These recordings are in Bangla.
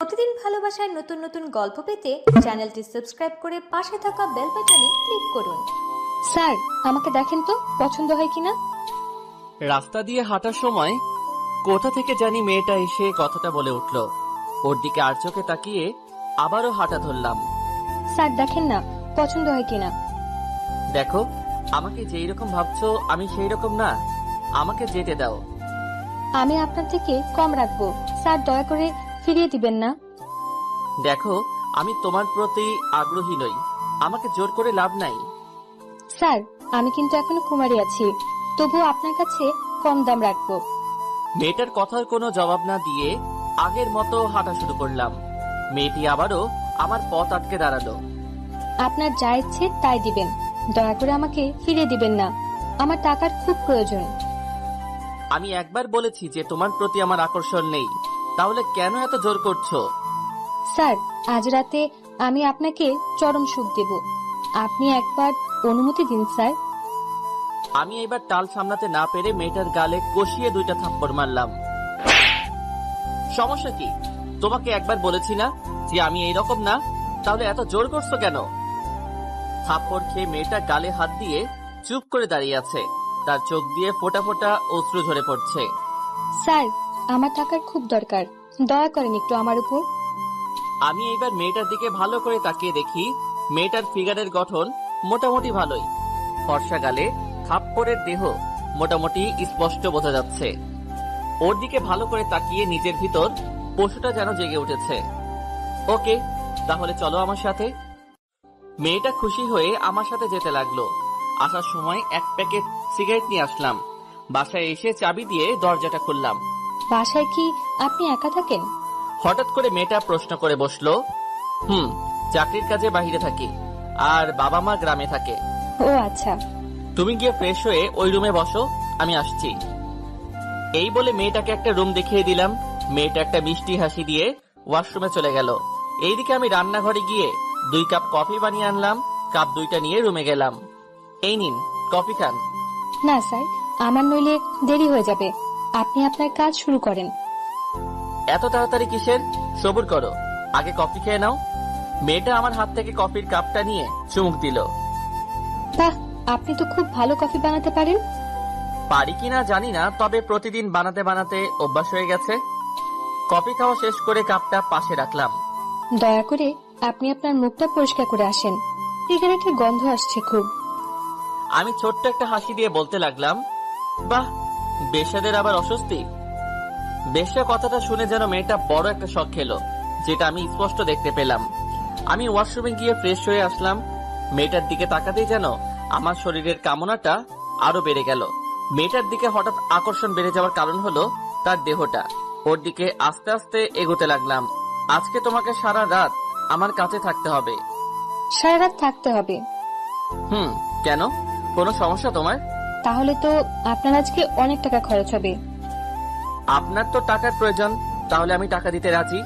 প্রতিদিন ভালোবাসার নতুন নতুন গল্প পেতে চ্যানেলটি সাবস্ক্রাইব করে পাশে থাকা বেল বাটনে ক্লিক করুন। স্যার, আমাকে দেখেন তো পছন্দ হয় কিনা। রাস্তা দিয়ে হাঁটার সময় কোথা থেকে জানি মেয়েটা এসে কথাটা বলে উঠল। ওর দিকে আর চোখে তাকিয়ে আবারও হাঁটা ধরলাম। স্যার দেখেন না, পছন্দ হয় কিনা। দেখো, আমাকে যেই রকম ভাবছো আমি সেই রকম না, আমাকে যেতে দাও। আমি আপনার থেকে কম রাখবো স্যার, দয়া করে ফিরিয়ে দিবেন না। দেখো, আমি তোমার প্রতি আগ্রহী নই, আমাকে জোর করে লাভ নাই। স্যার, আমি কিন্তু এখনো কুমারী আছি, তবুও আপনার কাছে কম দাম রাখবো। মেয়েটার কথার কোনো জবাব না দিয়ে আগের মতো হাঁটা শুরু করলাম। মেয়েটি আবারও আমার পথ আটকে দাঁড়ালো। আপনার যা ইচ্ছে তাই দিবেন, দয়া করে আমাকে ফিরিয়ে দিবেন না, আমার টাকার খুব প্রয়োজন। আমি একবার বলেছি যে তোমার প্রতি আমার আকর্ষণ নেই, তাহলে কেন এত জোর করছো? স্যার, আজ রাতে আমি আপনাকে চরম সুখ দেব, আপনি একবার অনুমতি দিন স্যার। আমি এবার টাল সামলাতে না পেরে মেয়েটার গালে কষিয়ে 2টা থাপ্পড় মারলাম। সমস্যা কি? তোমাকে একবার বলেছি না যে আমি এইরকম না, তাহলে এত জোর করছো কেন? থাপ্পড় খেয়ে মেয়েটা গালে হাত দিয়ে চুপ করে দাঁড়িয়ে আছে, তার চোখ দিয়ে ফোঁটা ফোঁটা অশ্রু ঝরে পড়ছে। স্যার, আমার টাকার খুব দরকার, দয়া করেন একটু আমার উপর। আমি এইবার মেয়েটার দিকে ভালো করে তাকিয়ে দেখি মেয়েটার ফিগারের গঠন মোটামুটি ভালোই, ফর্সা গালে থাপ্পড়ের দেহ মোটামুটি স্পষ্ট বোঝা যাচ্ছে। ওর দিকে ভালো করে তাকিয়ে নিজের ভিতর পশুটা যেন জেগে উঠেছে। ওকে, তাহলে চলো আমার সাথে। মেয়েটা খুশি হয়ে আমার সাথে যেতে লাগলো। আসার সময় এক প্যাকেট সিগারেট নিয়ে আসলাম। বাসায় এসে চাবি দিয়ে দরজাটা খুললাম। বাসায় কি আপনি একা থাকেন? হঠাৎ করে মেয়েটা প্রশ্ন করে বসলো। চাকরির কাজে বাইরে থাকি, আর বাবা মা গ্রামে থাকে। ও আচ্ছা। তুমি গিয়ে ফ্রেশ হয়ে ওই রুমে বসো, আমি আসছি। এই বলে মেয়েটাকে একটা রুম দেখিয়ে দিলাম। মেয়েটা একটা মিষ্টি হাসি দিয়ে ওয়াশরুমে চলে গেল। এইদিকে আমি রান্নাঘরে গিয়ে 2 কাপ কফি বানিয়ে আনলাম। কাপ 2টা নিয়ে রুমে গেলাম। এই নিন, কফি খান। না স্যার, আমার নইলে দেরি হয়ে যাবে, আপনি আপনার কাজ শুরু করেন। এত তাড়াতাড়ি কিসের? সবুর করো, আগে কফি খেয়ে নাও। মেয়েটা আমার হাত থেকে কফির কাপটা নিয়ে চুমুক দিল। বাহ, আপনি তো খুব ভালো কফি বানাতে পারেন। পারি কিনা জানি না, তবে প্রতিদিন বানাতে বানাতে অভ্যাস হয়ে গেছে। কফি খাওয়া শেষ করে কাপটা পাশে রাখলাম। দয়া করে আপনি আপনার মুখটা পরিষ্কার করে আসেন, সিগারেটের গন্ধ আসছে খুব। আমি ছোট্ট একটা হাসি দিয়ে বলতে লাগলাম, বাহ, বেশ্যাদের আবার অস্বস্তি। বেশ্যা কথাটা শুনে যেন মেয়েটা বড় একটা শখ খেলো, যেটা আমি স্পষ্ট দেখতে পেলাম। আমি ওয়াশরুমে গিয়ে ফ্রেশ হয়ে আসলাম। মেয়েটার দিকে তাকাতেই যেন আমার শরীরের কামনাটা আরো বেড়ে গেল। মেয়েটার দিকে হঠাৎ আকর্ষণ বেড়ে যাওয়ার কারণ হলো তার দেহটা। ওর দিকে আস্তে আস্তে এগোতে লাগলাম। আজকে তোমাকে সারা রাত আমার কাছে থাকতে হবে। সারা রাত থাকতে হবে? কেন? কোনো সমস্যা তোমার? তাহলে তো আপনার আজকে অনেক টাকা খরচ হবে। আপনার তো টাকার প্রয়োজন, তাহলে আমি টাকা দিতে রাজি।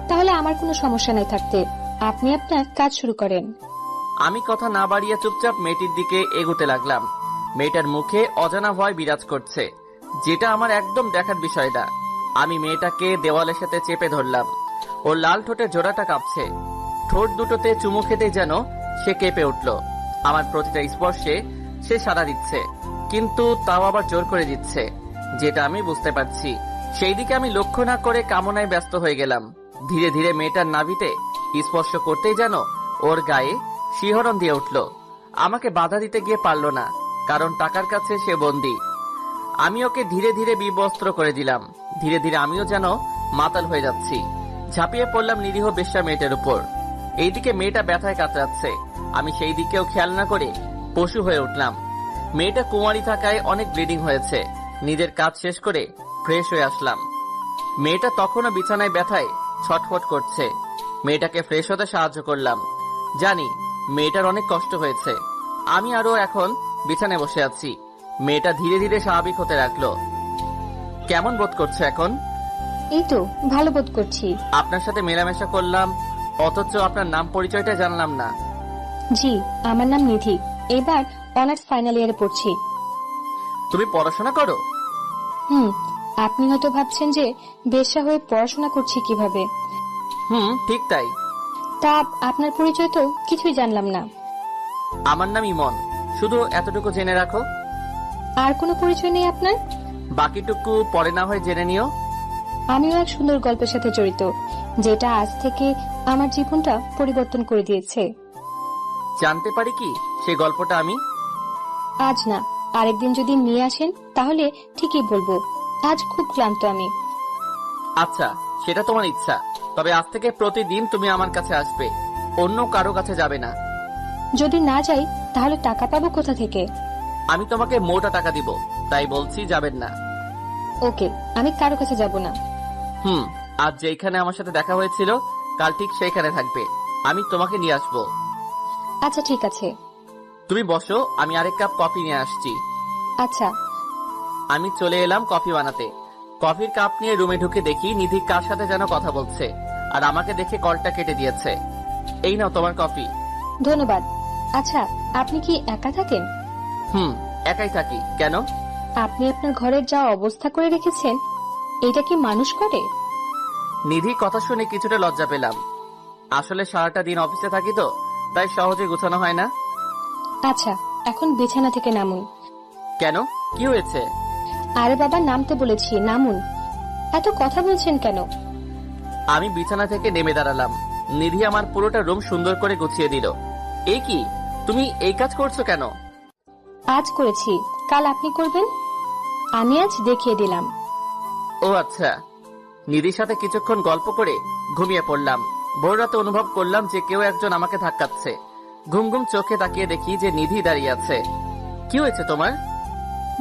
তাহলে আমার কোনো সমস্যা নাই থাকতে, আপনি আপনার কাজ শুরু করেন। আমি কথা না বাড়িয়ে চুপচাপ মেয়েটির দিকে এগোতে লাগলাম। মেয়েটার মুখে অজানা ভয় বিরাজ করছে, যেটা আমার একদম দেখার বিষয় না। আমি মেয়েটাকে দেওয়ালের সাথে চেপে ধরলাম। ওর লাল ঠোঁটের জোড়াটা কাঁপছে। ঠোঁট দুটোতে চুমু খেতেই যেন সে কেঁপে উঠল। আমার প্রতিটা স্পর্শে সে সাড়া দিচ্ছে, কিন্তু তাও আবার জোর করে দিচ্ছে, যেটা আমি বুঝতে পারছি। সেই দিকে আমি লক্ষ্য না করে কামনায় ব্যস্ত হয়ে গেলাম। ধীরে ধীরে মেয়েটার নাভিতে স্পর্শ করতেই যেন ওর গায়ে শিহরণ দিয়ে উঠল। আমাকে বাধা দিতে গিয়ে পারল না, কারণ টাকার কাছে সে বন্দী। আমি ওকে ধীরে ধীরে বিবস্ত্র করে দিলাম। ধীরে ধীরে আমিও যেন মাতাল হয়ে যাচ্ছি। ঝাঁপিয়ে পড়লাম নিরীহ বেশ্যা মেয়েটার উপর। এইদিকে মেয়েটা ব্যথায় কাতরাচ্ছে, আমি সেই দিকেও খেয়াল না করে পশু হয়ে উঠলাম। মেয়েটা কুমারী থাকায় অনেক ব্লিডিং হয়েছে। নিজের কাজ শেষ করে ফ্রেশ হয়ে আসলাম। মেয়েটা তখনও বিছানায় ব্যথায় ছটফট করছে। মেয়েটাকে ফ্রেশ হতে সাহায্য করলাম। জানি মেয়েটার অনেক কষ্ট হয়েছে। আমি আরো এখন বিছানায় বসে আছি। মেয়েটা ধীরে ধীরে স্বাভাবিক হতে লাগলো। কেমন বোধ করছে এখন? এই তো ভালো বোধ করছি। আপনার সাথে মেলামেশা করলাম, অথচ আপনার নাম পরিচয়টা জানলাম না। জি, আমার নাম নিধি, এবার অনার্স ফাইনাল ইয়ারে পড়ছি। তুমি পড়াশোনা করো? আপনি হয়তো ভাবছেন যে বেশ্যা হয়ে পড়াশোনা করছি কিভাবে। ঠিক তাই। তা আপনার পরিচয় তো কিছুই জানলাম না। আমার নাম ইমন, শুধু এতটুকু জেনে রাখো। আর কোনো পরিচয় নেই আপনার? বাকিটুকু পরে না হয় জেনে নিও। আমিও এক সুন্দর গল্পের সাথে জড়িত, যেটা আজ থেকে আমার জীবনটা পরিবর্তন করে দিয়েছে। জানতে পারি কি সেই গল্পটা আমি? আজ না, আরেকদিন যদি নিয়ে আসেন তাহলে ঠিকই বলবো। আজ খুব ক্লান্ত আমি। আচ্ছা, সেটা তোমার ইচ্ছা, তবে আজ থেকে প্রতিদিন তুমি আমার কাছে আসবে, অন্য কারো কাছে যাবে না। যদি না যাই তাহলে টাকা পাবো কোথা থেকে? আমি তোমাকে মোটা টাকা দিব, তাই বলছি যাবেন না। ওকে, আমি কারো কাছে যাব না। আজ যেখানে আমার সাথে দেখা হয়েছিল কাল ঠিক সেইখানে থাকবে, আমি তোমাকে নিয়ে আসবো। আচ্ছা ঠিক আছে। তুমি বসো, আমি আরেক কাপ কফি নিয়ে আসছি। আচ্ছা। আমি চলে এলাম কফি বানাতে। কফির কাপ নিয়ে রুমে ঢুকে দেখি নিধি কার সাথে যেন কথা বলছে, আর আমাকে দেখে কলটা কেটে দিয়েছে। এই নাও তোমার কফি। ধন্যবাদ। আচ্ছা, আপনি কি একা থাকেন? একাই থাকি। কেন? আপনি আপনার ঘরের যা অবস্থা করে রেখেছেন, এটা কি মানুষ করে? নিধি কথা শুনে কিছুটা লজ্জা পেলাম। আসলে সারাটা দিন অফিসে থাকি তো, তাই সহজে গোছানো হয় না। আচ্ছা, এখন বিছানা থেকে নামুন। কেন, কি হয়েছে? আরে বাবা, নামতে বলেছি, নামুন। এত কথা বলছেন কেন? আমি বিছানা থেকে নেমে দাঁড়ালাম। নিধি আমার পুরোটা রুম সুন্দর করে গুছিয়ে দিল। এই কি, তুমি এই কাজ করছো কেন? আজ করেছি, কাল আপনি করবেন। আমি আজ দেখিয়ে দিলাম। ও আচ্ছা। নিধির সাথে কিছুক্ষণ গল্প করে ঘুমিয়ে পড়লাম। ভোর রাতে অনুভব করলাম যে কেউ একজন আমাকে ধাক্কাচ্ছে। ঘুম ঘুম চোখে তাকিয়ে দেখি যে নিধি দাঁড়িয়ে আছে। কি হয়েছে তোমার?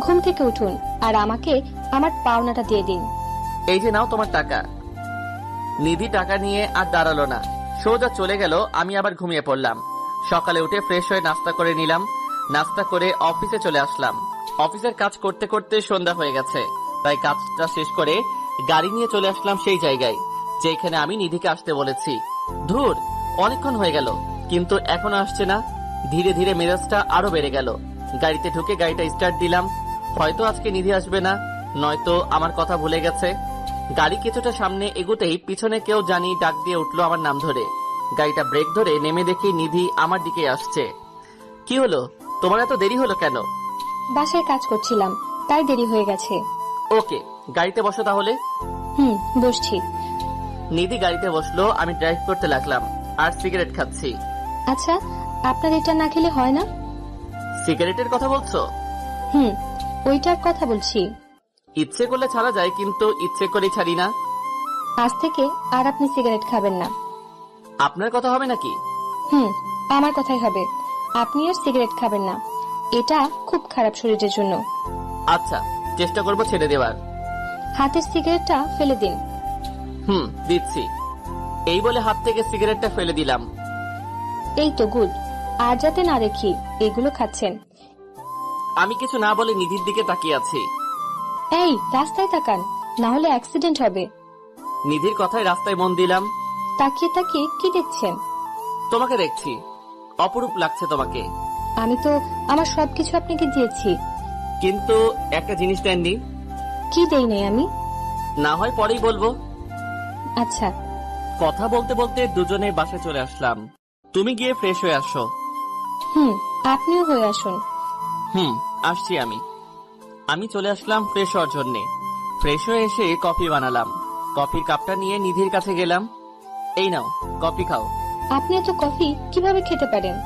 ঘুম থেকে উঠুন আর আমাকে আমার পাওনাটা দিয়ে দিন। এই যে নাও তোমার টাকা। নিধি টাকা নিয়ে আর দাঁড়ালো না, সোজা চলে গেল। আমি আবার ঘুমিয়ে পড়লাম। সকালে উঠে ফ্রেশ হয়ে নাস্তা করে নিলাম। নাস্তা করে অফিসে চলে আসলাম। অফিসের কাজ করতে করতে সন্ধ্যা হয়ে গেছে, তাই কাজটা শেষ করে গাড়ি নিয়ে চলে আসলাম সেই জায়গায় যেখানে আমি নিধিকে আসতে বলেছি। ধুর, অনেকক্ষণ হয়ে গেল কিন্তু এখনো আসছে না। ধীরে ধীরে মেজাজটা আরো বেড়ে গেল। গাড়িতে ঢুকে গাড়িটা স্টার্ট দিলাম। হয়তো আজকে নিধি আসবে না, নয়তো আমার কথা ভুলে গেছে। গাড়ি কিছুটা সামনে এগোতেই পিছনে কেউ জানি ডাক দিয়ে উঠলো আমার নাম ধরে। গাড়িটা ব্রেক ধরে নেমে দেখি নিধি আমার দিকে আসছে। কি হলো, তোমার এত দেরি হলো কেন? বাসায় কাজ করছিলাম, তাই দেরি হয়ে গেছে। ওকে, গাড়িতে বসো তাহলে। বসছি। নিধি গাড়িতে বসলো, আমি ড্রাইভ করতে লাগলাম আর সিগারেট খাচ্ছি। আচ্ছা, আপনার এটা না খেলে হয় না? সিগারেটের কথা বলছো? ওইটার কথা বলছি। ইচ্ছে করলে ছাড়া যায়, কিন্তু ইচ্ছে করে ছাড়ি না। আজ থেকে আর আপনি সিগারেট খাবেন না। আপনার কথা হবে নাকি? আমার কথাই হবে। আপনি আর সিগারেট খাবেন না, এটা খুব খারাপ শরীরের জন্য। আচ্ছা, চেষ্টা করবো ছেড়ে দেওয়ার। হাতের সিগারেটটা ফেলে দিন। দিচ্ছি। এই বলে হাত থেকে সিগারেটটা ফেলে দিলাম। এই তো গুড। আর যাতে না দেখি এগুলো খাচ্ছেন। আমি কিছু না বলে নিধির দিকে তাকিয়ে আছি। এই, রাস্তায় তাকান, না হলে অ্যাক্সিডেন্ট হবে। নিধির কথায় রাস্তায় মন দিলাম। তাকিয়ে তাকিয়ে কি দেখছেন? তোমাকে দেখছি, অপরূপ লাগছে তোমাকে। আমি তো আমার সবকিছু আপনাকে দিয়েছি। কিন্তু একটা জিনিস দেননি। কি দেই নাই আমি? না হয় পরেই বলবো। আচ্ছা। কথা বলতে বলতে দুজনে বাসায় চলে আসলাম। তুমি গিয়ে ফ্রেশ হয়ে আসো। আপনিও হয়ে আসুন। আসছি আমি। আমি চলে আসলাম ফ্রেশ হওয়ার জন্যে। ফ্রেশ হয়ে এসে কফি বানালাম। কফির কাপটা নিয়ে নিধির কাছে গেলাম। এই নাও, কফি খাও। আপনি এত কফি কিভাবে খেতে পারেন?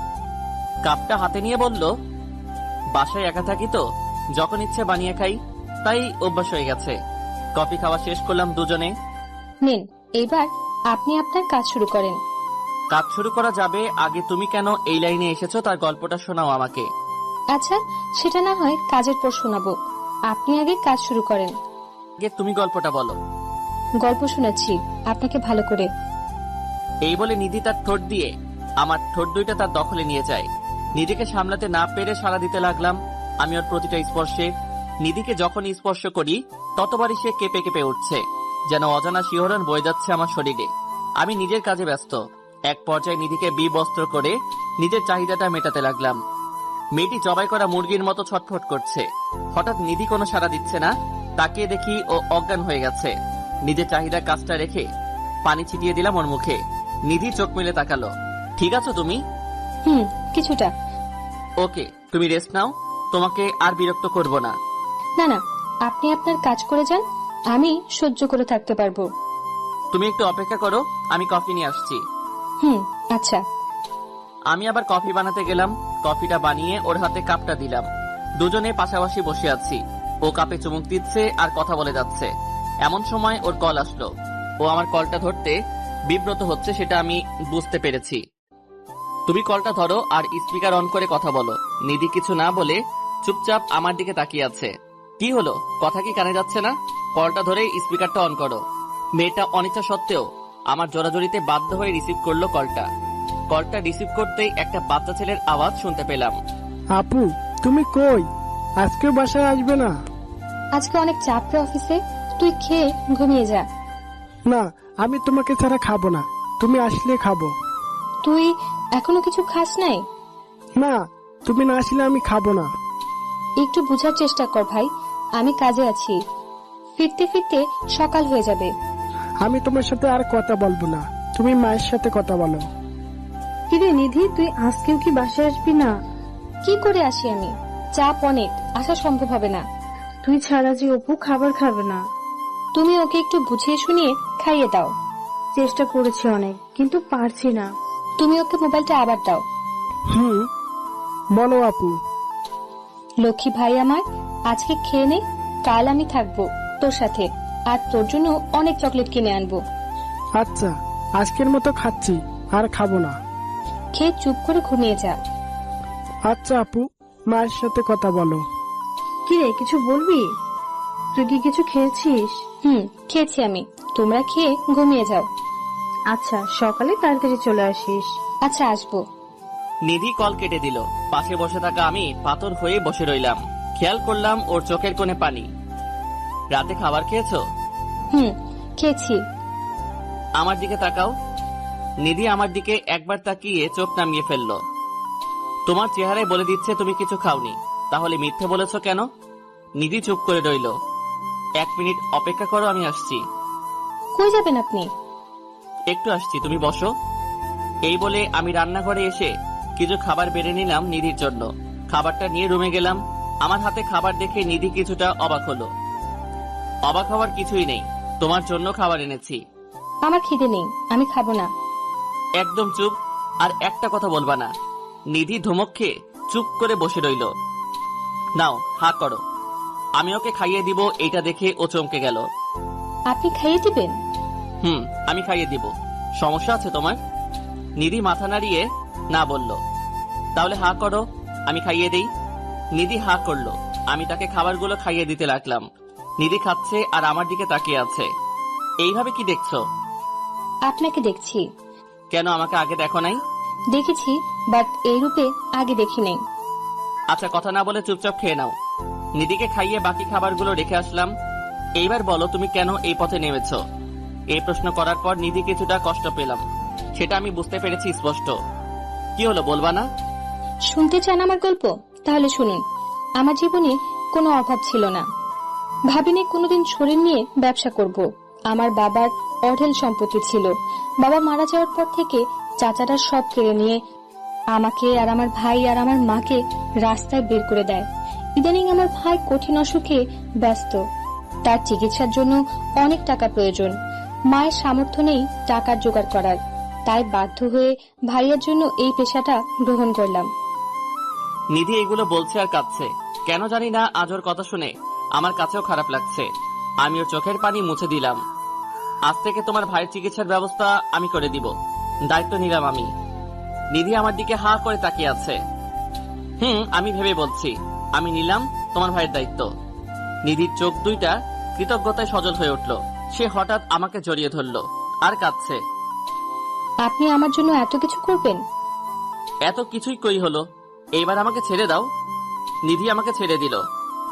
কাপটা হাতে নিয়ে বলল, বাসায় একা থাকি তো, যখন ইচ্ছে বানিয়ে খাই, তাই অভ্যাস হয়ে গেছে। কফি খাওয়া শেষ করলাম দুজনে। নিন, এবার আপনি আপনার কাজ শুরু করেন। কাজ শুরু করা যাবে, আগে তুমি কেন এই লাইনে এসেছো তার গল্পটা শোনাও আমাকে। আচ্ছা, সেটা না হয় কাজের পর শোনাবো। আপনি আগে কাজ শুরু করেন। আগে তুমি গল্পটা বলো। গল্প শোনাচ্ছি আপনাকে ভালো করে। এই বলে নিধি তার ঠোঁট দিয়ে আমার ঠোঁট দুইটা তার দখলে নিয়ে যায়। নিধিকে সামলাতে না পেরে সাড়া দিতে লাগলাম আমি ওর প্রতিটা স্পর্শে। নিধিকে যখনই স্পর্শ করি ততবারই সে কেঁপে কেঁপে উঠছে, যেন অজানা শিহরণ বয়ে যাচ্ছে আমার শরীরে। আমি নিজের কাজে ব্যস্ত। এক পর্যায়ে নিধিকে বিবস্ত্র করে নিজের চাহিদাটা মেটাতে লাগলাম। মেয়েটি জবাই করা মুরগির মতো ছটফট করছে। হঠাৎ নিধি কোনো সাড়া দিচ্ছে না। তাকিয়ে দেখি ও অজ্ঞান হয়ে গেছে। নিজের চাহিদা কাজটা রেখে পানি ছিটিয়ে দিলাম ওর মুখে। নিধি চোখ মেলে তাকালো। ঠিক আছো তুমি? কিছুটা। ওকে, তুমি রেস্ট নাও, তোমাকে আর বিরক্ত করব না। না না, আপনি আপনার কাজ করে যান, আমি সহ্য করে থাকতে পারবো। তুমি একটু অপেক্ষা করো, আমি কফি নিয়ে আসছি। আচ্ছা। আমি আবার কফি বানাতে গেলাম। কফিটা বানিয়ে ওর হাতে কাপটা দিলাম। দুজনে পাশাপাশি বসে আছি। ও কাপে চুমুক দিচ্ছে আর কথা বলে যাচ্ছে। এমন সময় ওর কল আসলো। ও আমার কলটা ধরতে বিব্রত হচ্ছে, সেটা আমি বুঝতে পেরেছি। তুমি কলটা ধরো আর স্পিকার অন করে কথা বলো। নিধি কিছু না বলে চুপচাপ আমার দিকে তাকিয়ে আছে। কি হলো, কথা কি কানে যাচ্ছে না? কলটা ধরে স্পিকারটা অন করো। মেয়েটা অনিচ্ছা সত্ত্বেও আমার জোরাজোরিতে বাধ্য হয়ে রিসিভ করলো কলটা। কলটা রিসিভ করতেই একটা বাচ্চা ছেলের আওয়াজ শুনতে পেলাম। আপু, তুমি কই? আজকে বাসায় আসবে না? আজকে অনেক চাপ রে অফিসে, তুই খেয়ে ঘুমিয়ে যা। না, আমি তোমাকে ছাড়া খাবো না, তুমি আসলে খাবো। তুই এখনো কিছু খাস নাই? না, তুমি না আসলে আমি খাবো না। একটু বুঝার চেষ্টা কর ভাই, আমি কাজে আছি, ফিরতে ফিরতে সকাল হয়ে যাবে। আমি তোমার সাথে আর কথা বলবো না, তুমি মায়ের সাথে কথা বলো। কিরে নিধি, তুই আজকেও কি বাসায় আসবি না? কি করে আসি আমি? চাপ অনেক, আসা সম্ভব হবে না। তুই ছাড়া যে অপু খাবার খাবে না। তুমি ওকে একটু বুঝিয়ে শুনিয়ে খাইয়ে দাও। চেষ্টা করেছি অনেক, কিন্তু পারছি না। তুমি ওকে মোবাইলটা আবার দাও। বলো আপু। লক্ষ্মী ভাই আমার, আজকে খেয়ে নে, কাল আমি থাকবো তোর সাথে, আর তোর জন্য অনেক চকলেট কিনে আনবো। আচ্ছা, আজকের মতো খাচ্ছি, আর খাবো না। খেয়ে চুপ করে ঘুমিয়ে যা। আচ্ছা আপু, মায়ের সাথে কথা বলো। কিরে, কিছু বলবি? তুই কি কিছু খেয়েছিস? খেয়েছি আমি, তোমরা খেয়ে ঘুমিয়ে যাও। আচ্ছা, সকালে তাড়াতাড়ি চলে আসিস। আচ্ছা, আসবো। নিধি কল কেটে দিল। পাশে বসে থাকা আমি পাথর হয়ে বসে রইলাম। খেয়াল করলাম ওর চোখের কোণে পানি। রাতে খাবার খেয়েছো? খেয়েছি। আমার দিকে তাকাও। নিধি আমার দিকে একবার তাকিয়ে চোখ নামিয়ে ফেললো। তোমার চেহারায় বলে দিচ্ছে তুমি কিছু খাওনি, তাহলে মিথ্যে বলেছো কেন? নিধি চুপ করে রইল। 1 মিনিট অপেক্ষা করো, আমি আসছি। কই যাবেন আপনি? একটু আসছি, তুমি বসো। এই বলে আমি রান্নাঘরে এসে কিছু খাবার বেড়ে নিলাম নিধির জন্য। খাবারটা নিয়ে রুমে গেলাম। আমার হাতে খাবার দেখে নিধি কিছুটা অবাক হলো। অবাক হওয়ার কিছুই নেই, তোমার জন্য খাবার এনেছি। আমার খিদে নেই, আমি খাবো না। একদম চুপ, আর একটা কথা বলবা না। নিধি ধমক খেয়ে চুপ করে বসে রইল। নাও, হা করো, আমি ওকে খাইয়ে দিব। এইটা দেখে ও চমকে গেল। আপনি খাইয়ে দিবেন? আমি খাইয়ে দিব। সমস্যা আছে তোমার? নিধি মাথা নাড়িয়ে না বলল। তাহলে হা করো, আমি খাইয়ে দেই। নিধি হা করলো। আমি তাকে খাবারগুলো খাইয়ে দিতে লাগলাম। নিধি খাচ্ছে আর আমার দিকে তাকিয়ে আছে। এইভাবে কি দেখছো? আপনাকে দেখছি। কেন, আমাকে আগে দেখো নাই? দেখেছি, বাট এই রূপে আগে দেখি নাই। আচ্ছা, কথা না বলে চুপচাপ খেয়ে নাও। নিধিকে খাইয়ে বাকি খাবারগুলো রেখে আসলাম। এইবার বলো, তুমি কেন এই পথে নেমেছো? এই প্রশ্ন করার পর নিধি কিছুটা কষ্ট পেলাম, সেটা আমি বুঝতে পেরেছি স্পষ্ট। কি হলো, বলবা না? শুনতে চান আমার গল্প? তাহলে শুনুন। আমার জীবনে কোনো অভাব ছিল না, ভাবিনি কোনোদিন শরীর নিয়ে ব্যবসা করব। আমার বাবার অঢেল সম্পত্তি ছিল। বাবা মারা যাওয়ার পর থেকে চাচারা সব কেড়ে নিয়ে আমাকে আর আমার ভাই আর আমার মাকে রাস্তায় বের করে দেয়। ইদানিং আমার ভাই কঠিন অসুখে ব্যস্ত, তার চিকিৎসার জন্য অনেক টাকা প্রয়োজন। মায়ের সামর্থ্য নেই টাকার জোগাড় করার, তাই বাধ্য হয়ে ভাইয়ের জন্য এই পেশাটা গ্রহণ করলাম। নিধি এগুলো বলছে আর কাঁদছে। কেন জানি না, আজ ওর কথা শুনে আমার কাছেও খারাপ লাগছে। আমি ওর চোখের পানি মুছে দিলাম। আজ থেকে তোমার ভাইয়ের চিকিৎসার ব্যবস্থা আমি করে দিব, দায়িত্ব নিলাম আমি। নিধি আমার দিকে হা করে তাকিয়ে আছে। আমি ভেবে বলছি, আমি নিলাম তোমার ভাইয়ের দায়িত্ব। নিধির চোখ দুইটা কৃতজ্ঞতায় সজল হয়ে উঠল। সে হঠাৎ আমাকে জড়িয়ে ধরল আর কাঁদছে। আপনি আমার জন্য এত কিছু করবেন? এত কিছুই কই হলো, এইবার আমাকে ছেড়ে দাও। নিধি আমাকে ছেড়ে দিল।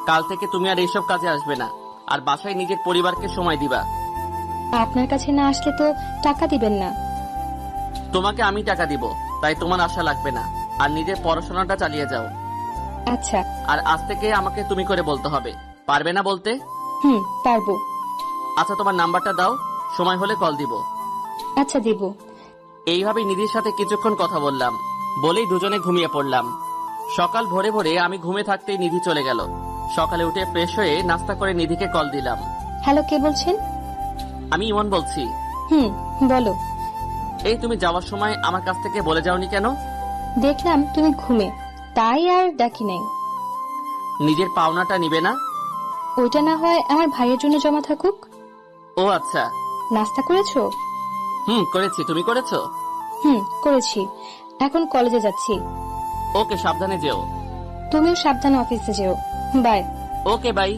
কাল থেকে তুমি আর এইসব কাজে আসবে না, আর বাসায় নিজের পরিবারকে সময় দিবা। আপনার কাছে না আসলে তো টাকা দিবেন না। তোমাকে আমি টাকা দিব, তাই তোমার আশা লাগবে না। আর নিজের পড়াশোনাটা চালিয়ে যাও। আচ্ছা। আর আজ থেকে আমাকে তুমি করে বলতে হবে, পারবে না বলতে? পারবো। আচ্ছা, তোমার নাম্বারটা দাও, সময় হলে কল দিব। আচ্ছা দিব। এইভাবেই নিধির সাথে কিছুক্ষণ কথা বললাম, বলেই দুজনে ঘুমিয়ে পড়লাম। সকাল ভোরে ভোরে আমি ঘুমে থাকতেই নিধি চলে গেল। সকালে উঠে ফ্রেশ হয়ে নাস্তা করে নিধিকে কল দিলাম। হ্যালো, কে বলছেন? আমি ইমন বলছি। বলো। এই তুমি যাওয়ার সময় আমার কাছ থেকে বলে যাওনি কেন? দেখলাম তুমি ঘুমে, তাই আর ডাকি নাই। নিজের পাওনাটা নিবে না? ওইটা না হয় আমার ভাইয়ের জন্য জমা থাকুক। ও আচ্ছা। নাস্তা করেছো? করেছি, তুমি করেছো? করেছি। এখন কলেজে যাচ্ছি। ওকে, সাবধানে যেও। তুমিও সাবধানে অফিসে যেও। বাই। Okay bye.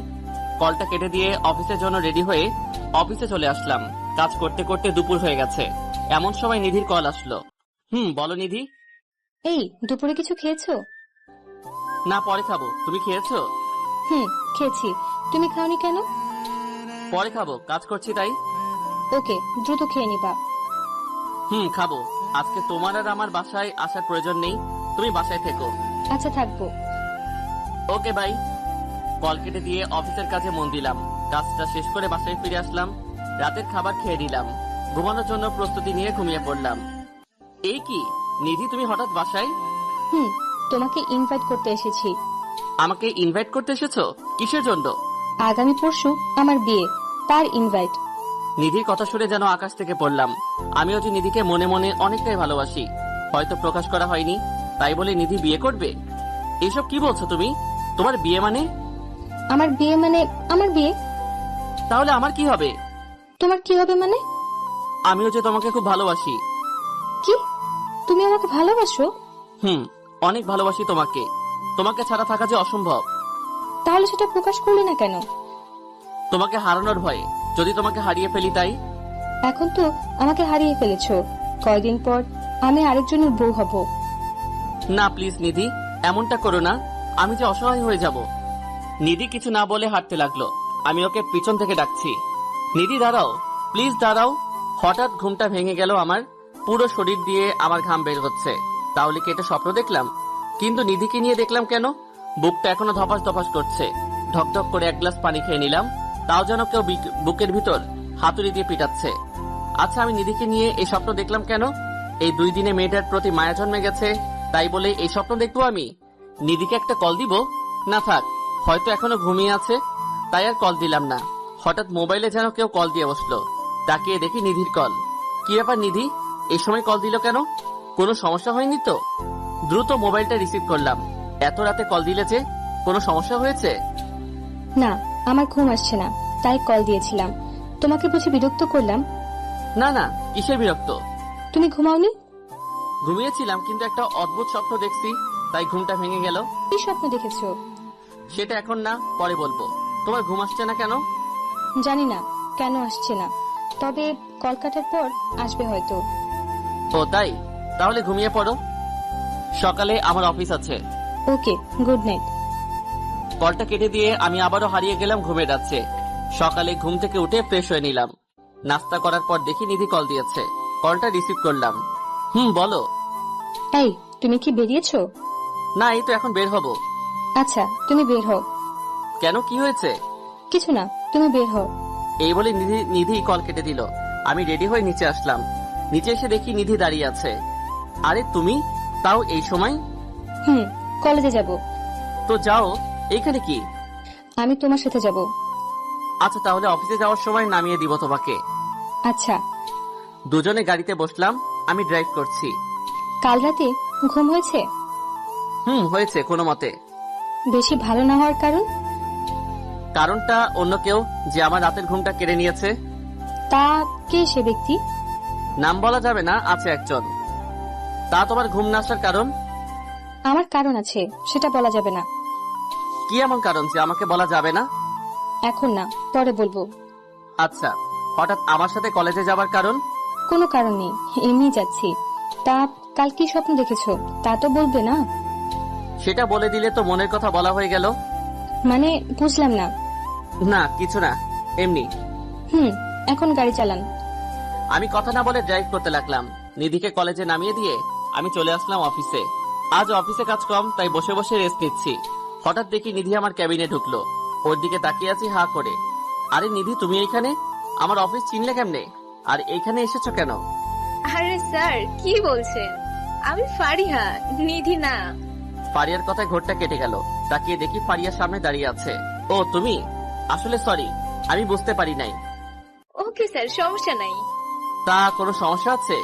কলটা কেটে দিয়ে অফিসের জন্য রেডি হয়ে অফিসে চলে আসলাম। কাজ করতে করতে দুপুর হয়ে গেছে, এমন সময় নিধির কল আসলো। বলো নিধি। এই, দুপুরে কিছু খেয়েছো? না, পরে খাবো। তুমি খেয়েছো? খেয়েছি। তুমি খাওনি কেন? পরে খাবো, কাজ করছি তাই। ওকে, দ্রুত খেয়ে নিবা। খাবো। আজকে তোমার আর আমার বাসায় আসার প্রয়োজন নেই, তুমি বাসায় থেকো। আচ্ছা, থাকবো। Okay bye. কল কেটে দিয়ে অফিসের কাজে মন দিলাম। কাজটা শেষ করে বাসায় ফিরে আসলাম। রাতের খাবার খেয়ে নিলাম। ঘুমানোর জন্য প্রস্তুতি নিয়ে ঘুমিয়ে পড়লাম। এই কি নিধি, তুমি হঠাৎ বাসায়? তোমাকে ইনভাইট করতে এসেছি। আমাকে ইনভাইট করতে এসেছো? কিসের জন্য? আগামী পরশু আমার বিয়ে, তার ইনভাইট। নিধির কথা শুনে যেন আকাশ থেকে পড়লাম। আমিও যে নিধিকে মনে মনে অনেকটাই ভালোবাসি, হয়তো প্রকাশ করা হয়নি, তাই বলে নিধি বিয়ে করবে? এসব কি বলছো তুমি? তোমার বিয়ে মানে? আমার বিয়ে মানে আমার বিয়ে। তাহলে আমার কি হবে? তোমার কি হবে মানে? আমিও যে তোমাকে খুব ভালোবাসি। কি? তুমি আমাকে ভালোবাসো? অনেক ভালোবাসি তোমাকে। তোমাকে ছাড়া থাকা যে অসম্ভব। তাহলে সেটা প্রকাশ করলে না কেন? তোমাকে হারানোর ভয়ে, যদি তোমাকে হারিয়ে ফেলি তাই। এখন তো আমাকে হারিয়ে ফেলেছো, কয়দিন পর আমি আরেকজনের বউ হব। না প্লিজ নিধি, এমনটা করো না, আমি যে অসহায় হয়ে যাব। নিধি কিছু না বলে হাঁটতে লাগলো। আমি ওকে পিছন থেকে ডাকছি, নিধি দাঁড়াও, প্লিজ দাঁড়াও। হঠাৎ ঘুমটা ভেঙে গেল আমার। পুরো শরীর দিয়ে আমার ঘাম বের হচ্ছে। তাহলে কি এটা স্বপ্ন দেখলাম? কিন্তু নিধিকে নিয়ে দেখলাম কেন? বুকটা এখনো ধপাস ধপাস করছে। ঢকঢক করে এক গ্লাস পানি খেয়ে নিলাম, তাও যেন কেউ বুকের ভিতর হাতুড়ি দিয়ে পিটাচ্ছে। আচ্ছা, আমি নিধিকে নিয়ে এই স্বপ্ন দেখলাম কেন? এই 2 দিনে মেয়েটার প্রতি মায়া জন্মে গেছে, তাই বলে এই স্বপ্ন দেখবো আমি? নিধিকে একটা কল দিব? না থাক, হয়তো এখনো ঘুমিয়ে আছে, তাই আর কল দিলাম না। হঠাৎ মোবাইলে যেন কেউ কল দিয়ে বসলো। তাকিয়ে দেখি নিধির কল। কি ব্যাপার নিধি, এই সময় কল দিল কেন? কোনো সমস্যা হয়নি তো? দ্রুত মোবাইলটা রিসিভ করলাম। এত রাতে কল দিলে যে, কোনো সমস্যা হয়েছে? না, আমার ঘুম আসছে না, তাই কল দিয়েছিলাম। তোমাকে বুঝি বিরক্ত করলাম? না না, কিসের বিরক্ত? তুমি ঘুমাওনি? ঘুমিয়েছিলাম, কিন্তু একটা অদ্ভুত স্বপ্ন দেখছি, তাই ঘুমটা ভেঙে গেল। কি স্বপ্ন দেখেছো? সেটা এখন না, পরে বলবো। তোমার ঘুম আসছে না কেন? জানি না কেন আসছে না, তবে কল কাটার পর আসবে হয়তো। ও তাই, তাহলে ঘুমিয়ে পড়ো। সকালে আমার অফিস আছে। ওকে, গুড নাইট। কলটা কেটে দিয়ে আমি আবারও হারিয়ে গেলাম ঘুমের রাজ্যে। সকালে ঘুম থেকে উঠে ফ্রেশ হয়ে নিলাম। নাস্তা করার পর দেখি নিধি কল দিয়েছে। কলটা রিসিভ করলাম। বলো। এই, তুমি কি বেরিয়েছো? না, এই তো এখন বের হব। আচ্ছা, তুমি বের হও। কেন, কি হয়েছে? কিছু না, তুমি বের হও। এই বলে নিধি কল কেটে দিল। আমি রেডি হয়ে নিচে আসলাম। নিচে এসে দেখি নিধি দাঁড়িয়ে আছে। আরে তুমি, তাও এই সময়? কলেজে যাব। তো যাও, এইখানে কি? আমি তোমার সাথে যাব। আচ্ছা, তাহলে অফিসে যাওয়ার সময় নামিয়ে দিব তোমাকে। আচ্ছা। দুজনে গাড়িতে বসলাম। আমি ড্রাইভ করছি। কাল রাতে ঘুম হয়েছে? হয়েছে কোনো মতে। বেশি ভালো না হওয়ার কারণ? কারণটা অন্য কেউ, যে আমার রাতের ঘুমটা কেড়ে নিয়েছে। তা কে সে ব্যক্তি? নাম বলা যাবে না, আছে একজন। তা তোমার ঘুম না আসার কারণ? আমার কারণ আছে, সেটা বলা যাবে না। কি এমন কারণ যে আমাকে বলা যাবে না? এখন না, পরে বলবো। আচ্ছা, হঠাৎ আমার সাথে কলেজে যাবার কারণ? কোনো কারণ নেই, এমনি যাচ্ছি। তা কাল কি স্বপ্ন দেখেছো তা তো বলবে না? সেটা বলে দিলে তো মনের কথা বলা হয়ে গেল। মানে বুঝলাম না। না কিছু না, এমনি। এখন গাড়ি চালান। আমি কথা না বলে ড্রাইভ করতে লাগলাম। নিধিকে কলেজে নামিয়ে দিয়ে আমি চলে আসলাম অফিসে। আজ অফিসে কাজ কম, তাই বসে বসে রেস্ট নিচ্ছি। হঠাৎ দেখি নিধি আমার ক্যাবিনে ঢুকলো। ওর দিকে তাকিয়ে আছি হা করে। আরে নিধি, তুমি এইখানে? আমার অফিস চিনলে কেমনে? আর এইখানে এসেছো কেন? আরে স্যার কি বলছেন? আমি ফারিহা, নিধি না। ফারিয়ার কথায় ঘোরটা কেটে গেল। তাকিয়ে দেখি ফারিয়ার সামনে দাঁড়িয়ে আছে। ও তুমি? আসলে সরি, আমি বুঝতে পারি নাই। ওকে স্যার, সমস্যা নাই। তা কোনো সমস্যা আছে?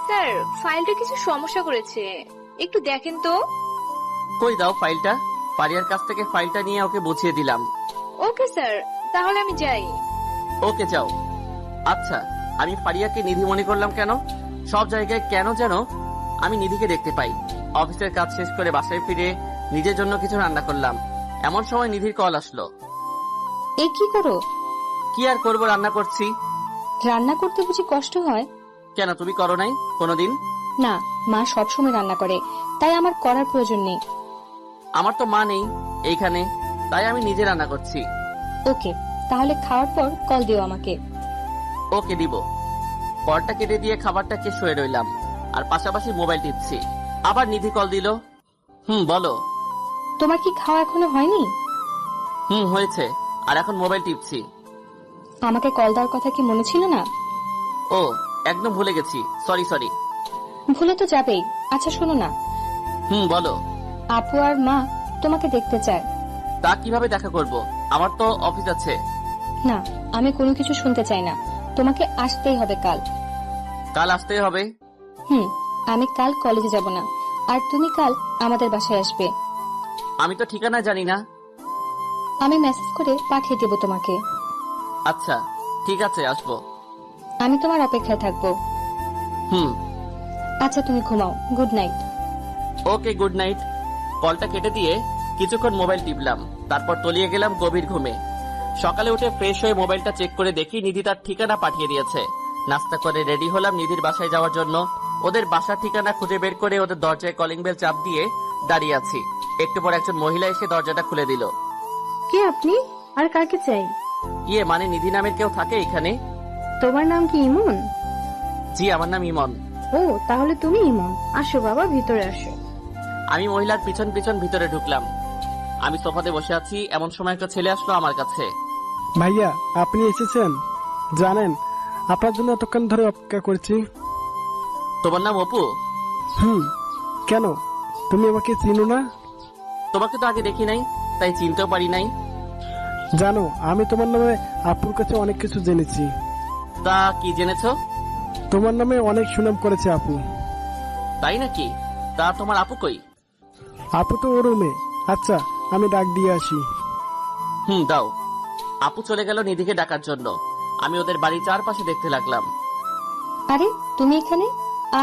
স্যার ফাইলটা কিছু সমস্যা করেছে, একটু দেখেন তো। কই দাও ফাইলটা। ফারিয়ার কাছ থেকে ফাইলটা নিয়ে ওকে বুঝিয়ে দিলাম। ওকে স্যার, তাহলে আমি যাই। ওকে যাও। আচ্ছা, আমি ফারিয়াকে নিধি মনে করলাম কেন? সব জায়গায় কেন যেন আমি নিধিকে দেখতে পাই। অফিসের কাজ শেষ করে বাসায় ফিরে নিজের জন্য কিছু রান্না করলাম। এমন সময় নিধির কল আসলো। এই কি করো? কি আর করবো, রান্না করছি। রান্না করতে বুঝি কষ্ট হয়? কেন, তুমি করো নাই কোনোদিন? না, মা সবসময় রান্না করে, তাই আমার করার প্রয়োজন নেই। আমার তো মা নেই এইখানে, তাই আমি নিজে রান্না করছি। ওকে, তাহলে খাওয়ার পর কল দিও আমাকে। ওকে দিব। কলটা কেটে দিয়ে খাবারটা খেয়ে শুয়ে রইলাম, আর পাশাপাশি মোবাইল টিপছি। আবার নিধি কল দিল। বলো। তোমার কি খাওয়া এখনো হয়নি? হয়েছে, আর এখন মোবাইল টিপছি। আমাকে কল দেওয়ার কথা কি মনে ছিল না? ও, একদম ভুলে গেছি, সরি। ভুলে তো যাবেই। আচ্ছা শোনো না, বলো। আপু আর মা তোমাকে দেখতে চায়। তা কিভাবে দেখা করব? আমার তো অফিস আছে। না, আমি কোনো কিছু শুনতে চাই না। তোমাকে আসতেই হবে কাল। কাল আসতেই হবে? আমি কাল কলেজে যাব না, আর তুমি কাল আমাদের বাসায় আসবে। আমি তো ঠিকানা জানি না। আমি মেসেজ করে পাঠিয়ে দেব তোমাকে। আচ্ছা ঠিক আছে, আসবো। আমি তোমার অপেক্ষায় থাকবো। আচ্ছা তুমি ঘুমাও, গুড নাইট। ওকে, গুড নাইট। কলটা কেটে দিয়ে কিছুক্ষণ মোবাইল টিপলাম, তারপর তলিয়ে গেলাম গভীর ঘুমে। সকালে উঠে ফ্রেশ হয়ে মোবাইলটা চেক করে দেখি নিধি তার ঠিকানা পাঠিয়ে দিয়েছে। নাস্তা করে রেডি হলাম নিধির বাসায় যাওয়ার জন্য। ওদের বাসার ঠিকানা খুঁজে বের করে ওদের দরজায় কলিং বেল চাপ দিয়ে দাঁড়িয়ে আছি। একটু পর একজন মহিলা এসে দরজাটা খুলে দিল। কে আপনি? আর কাকে চাই? ইয়ে মানে নিধি নামের কেউ থাকে এখানে? তোমার নাম কি ইমন? জি, আমার নাম ইমন। ও, তাহলে তুমি ইমন। আসো বাবা, ভিতরে আসো। আমি মহিলার পিছন পিছন ভিতরে ঢুকলাম। আমি সোফাতে বসে আছি, এমন সময় একটা ছেলে আসলো আমার কাছে। ভাইয়া, আপনি এসেছেন? জানেন, আপনার জন্য এতক্ষণ ধরে অপেক্ষা করছি। তোমার নাম অপু? কেন, তুমি আমাকে চিনো না? তোমাকে তো আগে দেখি নাই, তাই চিনতেও পারি নাই। জানো, আমি তোমার নামে আপুর কাছে অনেক কিছু জেনেছি। তা কি জেনেছো? তোমার নামে অনেক সুনাম করেছে আপু। তাই নাকি? তা তোমার আপু কই? আপু তো ওর রুমে। আচ্ছা, আমি ডাক দিয়ে আসি। দাও। আপু চলে গেল নিধিকে ডাকার জন্য। আমি ওদের বাড়ি চারপাশে দেখতে লাগলাম। আরে তুমি এখানে?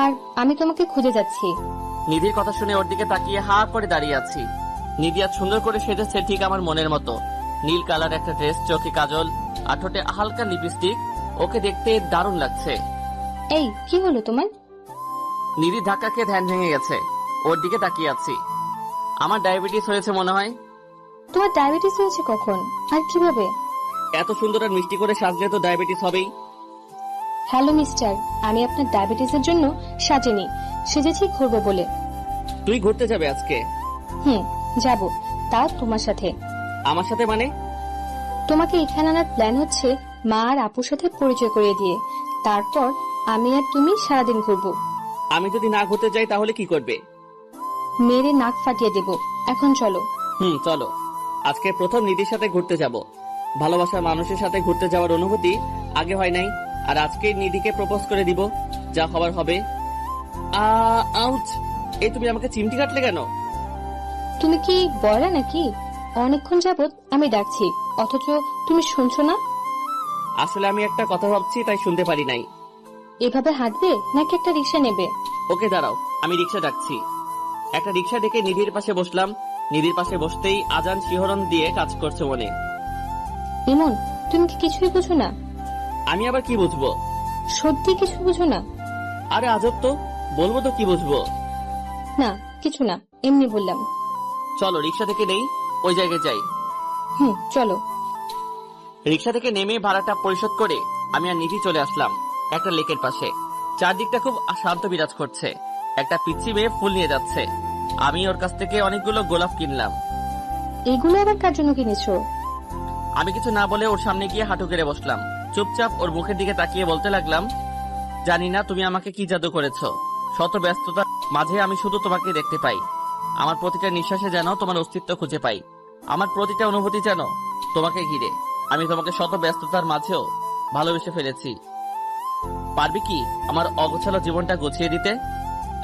আর আমি তোমাকে খুঁজে যাচ্ছি। নিধির কথা শুনে ওর দিকে তাকিয়ে হা করে দাঁড়িয়ে আছি। নিধি আজ সুন্দর করে সেজেছে, ঠিক আমার মনের মতো। নীল কালার একটা ড্রেস, চোখে কাজল, আর ঠোঁটে হালকা লিপস্টিক। ওকে দেখতে দারুণ লাগছে। এই কি হলো তোমার? নিধি ধাক্কা খেয়ে ধ্যান ভেঙে গেছে। ওর দিকে তাকিয়ে আছি। আমার ডায়াবেটিস হয়েছে মনে হয়। তোমার ডায়াবেটিস হয়েছে কখন আর কিভাবে? এত সুন্দর আর মিষ্টি করে সাজলে তো ডায়াবেটিস হবেই। হ্যালো মিস্টার, আমি আপনার ডায়াবেটিসের জন্য সাজিনি, সেজেছি ঘুরবো বলে। তুই ঘুরতে যাবে আজকে? যাব, তা তোমার সাথে। আমার সাথে মানে? তোমাকে এখানে আনার প্ল্যান হচ্ছে মা আর আপুর সাথে পরিচয় করিয়ে দিয়ে, তারপর আমি আর তুমি সারাদিন ঘুরবো। আমি যদি না ঘুরতে যাই তাহলে কি করবে? মেরে নাক ফাটিয়ে দেব। এখন চলো। চলো। আজকে প্রথম নিধির সাথে ঘুরতে যাব। ভালোবাসার মানুষের সাথে ঘুরতে যাওয়ার অনুভূতি আগে হয় নাই, আর আজকে নিধিকে প্রপোজ করে দিব। যা হবার হবে। আউচ! এই তুমি আমাকে চিমটি কাটলে কেন? তুমি কি বয়রা নাকি? অনেকক্ষণ যাবত আমি ডাকছি, অথচ তুমি শুনছো না। আসলে আমি একটা কথা ভাবছি, তাই শুনতে পারি নাই। এভাবে হাঁটবে নাকি একটা রিক্সা নেবে? ওকে দাঁড়াও, আমি রিক্সা ডাকছি। একটা রিক্সা ডেকে নিধির পাশে বসলাম। নিধির পাশে বসতেই আজান শিহরণ দিয়ে কাজ করছে মনে। ইমন, তুমি কি কিছুই বুঝো না? আমি আবার কি বুঝবো? সত্যি কিছু বুঝো না? আরে আজব তো, বলবো তো কি বুঝবো। না, কিছু না, এমনি বললাম। চলো রিক্সা থেকে নেই, ওই জায়গায় যাই। চলো। রিক্সা থেকে নেমে ভাড়াটা পরিশোধ করে আমি আর নিধি চলে আসলাম একটা লেকের পাশে। চারদিকটা খুব শান্ত বিরাজ করছে। একটা পিচ্চি মেয়ে ফুল নিয়ে যাচ্ছে। আমি ওর কাছ থেকে অনেকগুলো গোলাপ কিনলাম। এগুলো আবার কার জন্য কিনেছো? আমি কিছু না বলে ওর সামনে গিয়ে হাঁটু গেড়ে বসলাম। চুপচাপ ওর মুখের দিকে তাকিয়ে বলতে লাগলাম, জানি না তুমি আমাকে কি জাদু করেছো। শত ব্যস্ততার মাঝে আমি শুধু তোমাকে দেখতে পাই। আমার প্রতিটা নিঃশ্বাসে যেন তোমার অস্তিত্ব খুঁজে পাই। আমার প্রতিটা অনুভূতি যেন তোমাকে ঘিরে। আমি তোমাকে শত ব্যস্ততার মাঝেও ভালোবেসে ফেলেছি। পারবি কি আমার অগোছালো জীবনটা গুছিয়ে দিতে?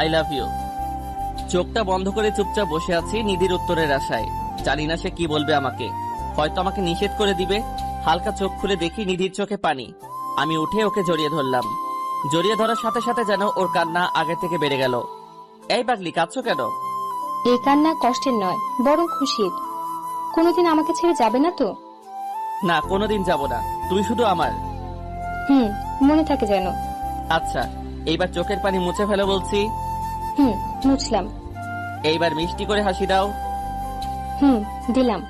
I love you. চোখটা বন্ধ করে চুপচাপ বসে আছি নিধির উত্তরের আশায়। জানি না সে কি বলবে আমাকে। হয়তো আমাকে নিষেধ করে দিবে। হালকা চোখ খুলে দেখি নিধির চোখে পানি। আমি উঠে ওকে জড়িয়ে ধরলাম। জড়িয়ে ধরার সাথে সাথে যেন ওর কান্না আগে থেকে বেড়ে গেল। এই পাগলি, কাঁদছো কেন? এই কান্না কষ্টের নয়, বরং খুশির। কোনোদিন আমাকে ছেড়ে যাবে না তো? না, কোনোদিন যাব না। তুমি শুধু আমার। মনে থাকে যেন। আচ্ছা, এইবার চোখের পানি মুছে ফেলো বলছি। মুছলাম। এইবার মিষ্টি করে হাসি দাও। দিলাম।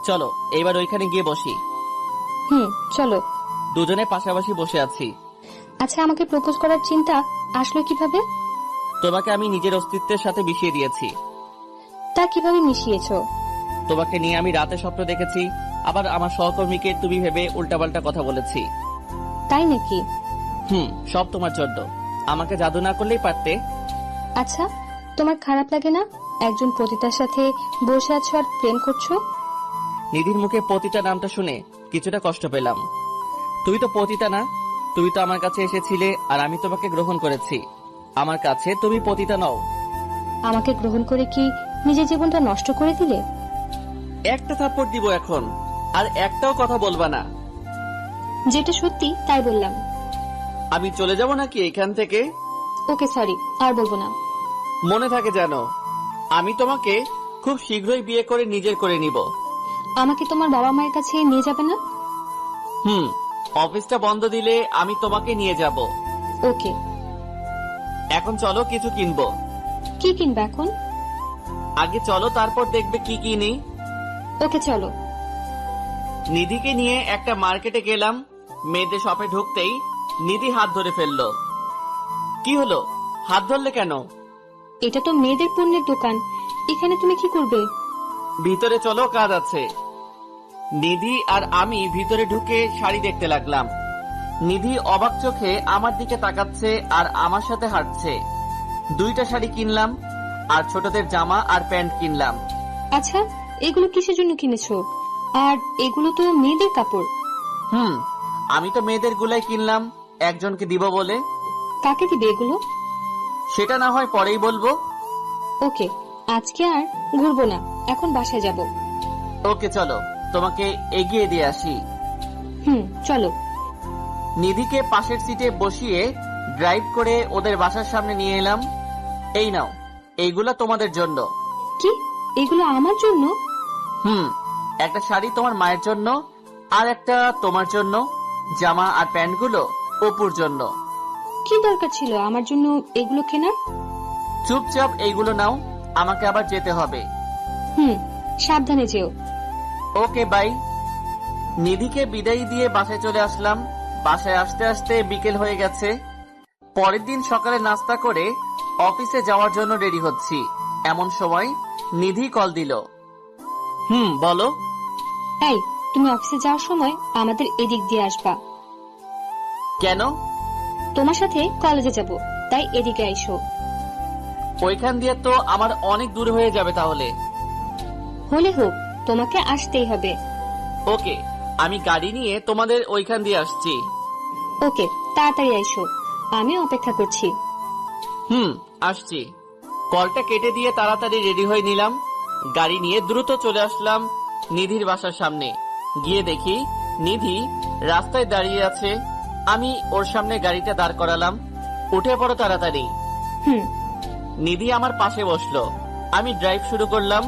চলো এইবার ওইখানে গিয়ে বসি। চলো। দুজনে পাশাপাশি বসে আছি। আচ্ছা, আমাকে প্রপোজ করার চিন্তা আসলো কিভাবে? তোমাকে আমি নিজের অস্তিত্বের সাথে মিশিয়ে দিয়েছি। তা কিভাবে মিশিয়েছো? তোমাকে নিয়ে আমি রাতে স্বপ্ন দেখেছি, আবার আমার সহকর্মীকে তুমি ভেবে উল্টাপাল্টা কথা বলেছি। তাই নাকি? সব তোমার জন্য। আমাকে জাদু না করলেই পারতে। আচ্ছা, তোমার খারাপ লাগে না একজন পতিতার সাথে বসে আছো আর প্রেম করছো? নিধির মুখে পতিতা নামটা শুনে কিছুটা কষ্ট পেলাম। তুমি তো পতিতা না। তুমি তো আমার কাছে এসেছিলে আর আমি তোমাকে গ্রহণ করেছি। আমার কাছে তুমি পতিতা নও। আমাকে গ্রহণ করে কি নিজের জীবনটা নষ্ট করে দিলে? একটা থাপ্পড় দিব এখন, আর একটাও কথা বলবা না। যেটা সত্যি তাই বললাম। আমি চলে যাব নাকি এখান থেকে? ওকে, সরি, আর বলবো না। মনে থাকে জানো, আমি তোমাকে খুব শীঘ্রই বিয়ে করে নিজের করে নিব। আমাকে তোমার বাবা মায়ের কাছে নিয়ে যাবে না? অফিসটা বন্ধ দিলে আমি তোমাকে নিয়ে যাব। ওকে। এখন চলো কিছু কিনবো। কি কিনবে এখন? আগে চলো, তারপর দেখবে কি কিনি। ওকে, চলো। নিধিকে নিয়ে একটা মার্কেটে গেলাম। মেয়েদের শপে ঢুকতেই নিধি হাত ধরে ফেললো। কি হলো, হাত ধরলে কেন? এটা তো মেয়েদের পণ্যের দোকান, এখানে তুমি কি করবে? ভিতরে চলো, কাজ আছে। নিধি আর আমি ভিতরে ঢুকে শাড়ি দেখতে লাগলাম। নিধি অবাক চোখে আমার দিকে তাকাচ্ছে আর আমার সাথে হাঁটছে। দুইটা শাড়ি কিনলাম আর ছোটদের জামা আর প্যান্ট কিনলাম। আচ্ছা, এগুলো কিসের জন্য কিনেছো? আর এগুলো তো মেয়েদের কাপড়। আমি তো মেয়েদের গুলাই কিনলাম, একজনকে দিব বলে। কাকে দিবে এগুলো? সেটা না হয় পরেই বলবো। ওকে, আজকে আর ঘুরবো না, এখন বাসায় যাব। ওকে চলো, তোমাকে এগিয়ে দিয়ে আসি। চলো। নিধিকে পাশের সিটে বসিয়ে ড্রাইভ করে ওদের বাসার সামনে নিয়ে এলাম। এই নাও, এইগুলা তোমাদের জন্য। কি, এগুলো আমার জন্য? একটা শাড়ি তোমার মায়ের জন্য, আর একটা তোমার জন্য। জামা আর প্যান্টগুলো অপুর জন্য। কি দরকার ছিল আমার জন্য এগুলো কেনার? চুপচাপ এইগুলো নাও, আমাকে আবার যেতে হবে। সাবধানে যেও। ওকে, বাই। নিধিকে বিদায় দিয়ে বাসায় চলে আসলাম। বাসায় আসতে আসতে বিকেল হয়ে গেছে। পরের দিন সকালে নাস্তা করে অফিসে যাওয়ার জন্য রেডি হচ্ছি, এমন সময় নিধি কল দিল। বলো। এই, তুমি অফিসে যাওয়ার সময় আমাদের এদিক দিয়ে আসবা। কেন? তোমার সাথে কলেজে যাব, তাই এদিকে আইসো। ওইখান দিয়ে তো আমার অনেক দূর হয়ে যাবে তাহলে। হলে হোক, তোমাকে আসতেই হবে। ওকে, আমি গাড়ি নিয়ে তোমাদের ওইখান দিয়ে আসছি। ওকে, তাড়াতাড়ি আইসো, আমি অপেক্ষা করছি। আসছি। কলটা কেটে দিয়ে তাড়াতাড়ি রেডি হয়ে নিলাম। গাড়ি নিয়ে দ্রুত চলে আসলাম নিধির বাসার সামনে। গিয়ে দেখি নিধি রাস্তায় দাঁড়িয়ে আছে। আমি ওর সামনে গাড়িটা দাঁড় করালাম। উঠে পড়ো তাড়াতাড়ি। নিধি আমার পাশে বসলো। আমি ড্রাইভ শুরু করলাম।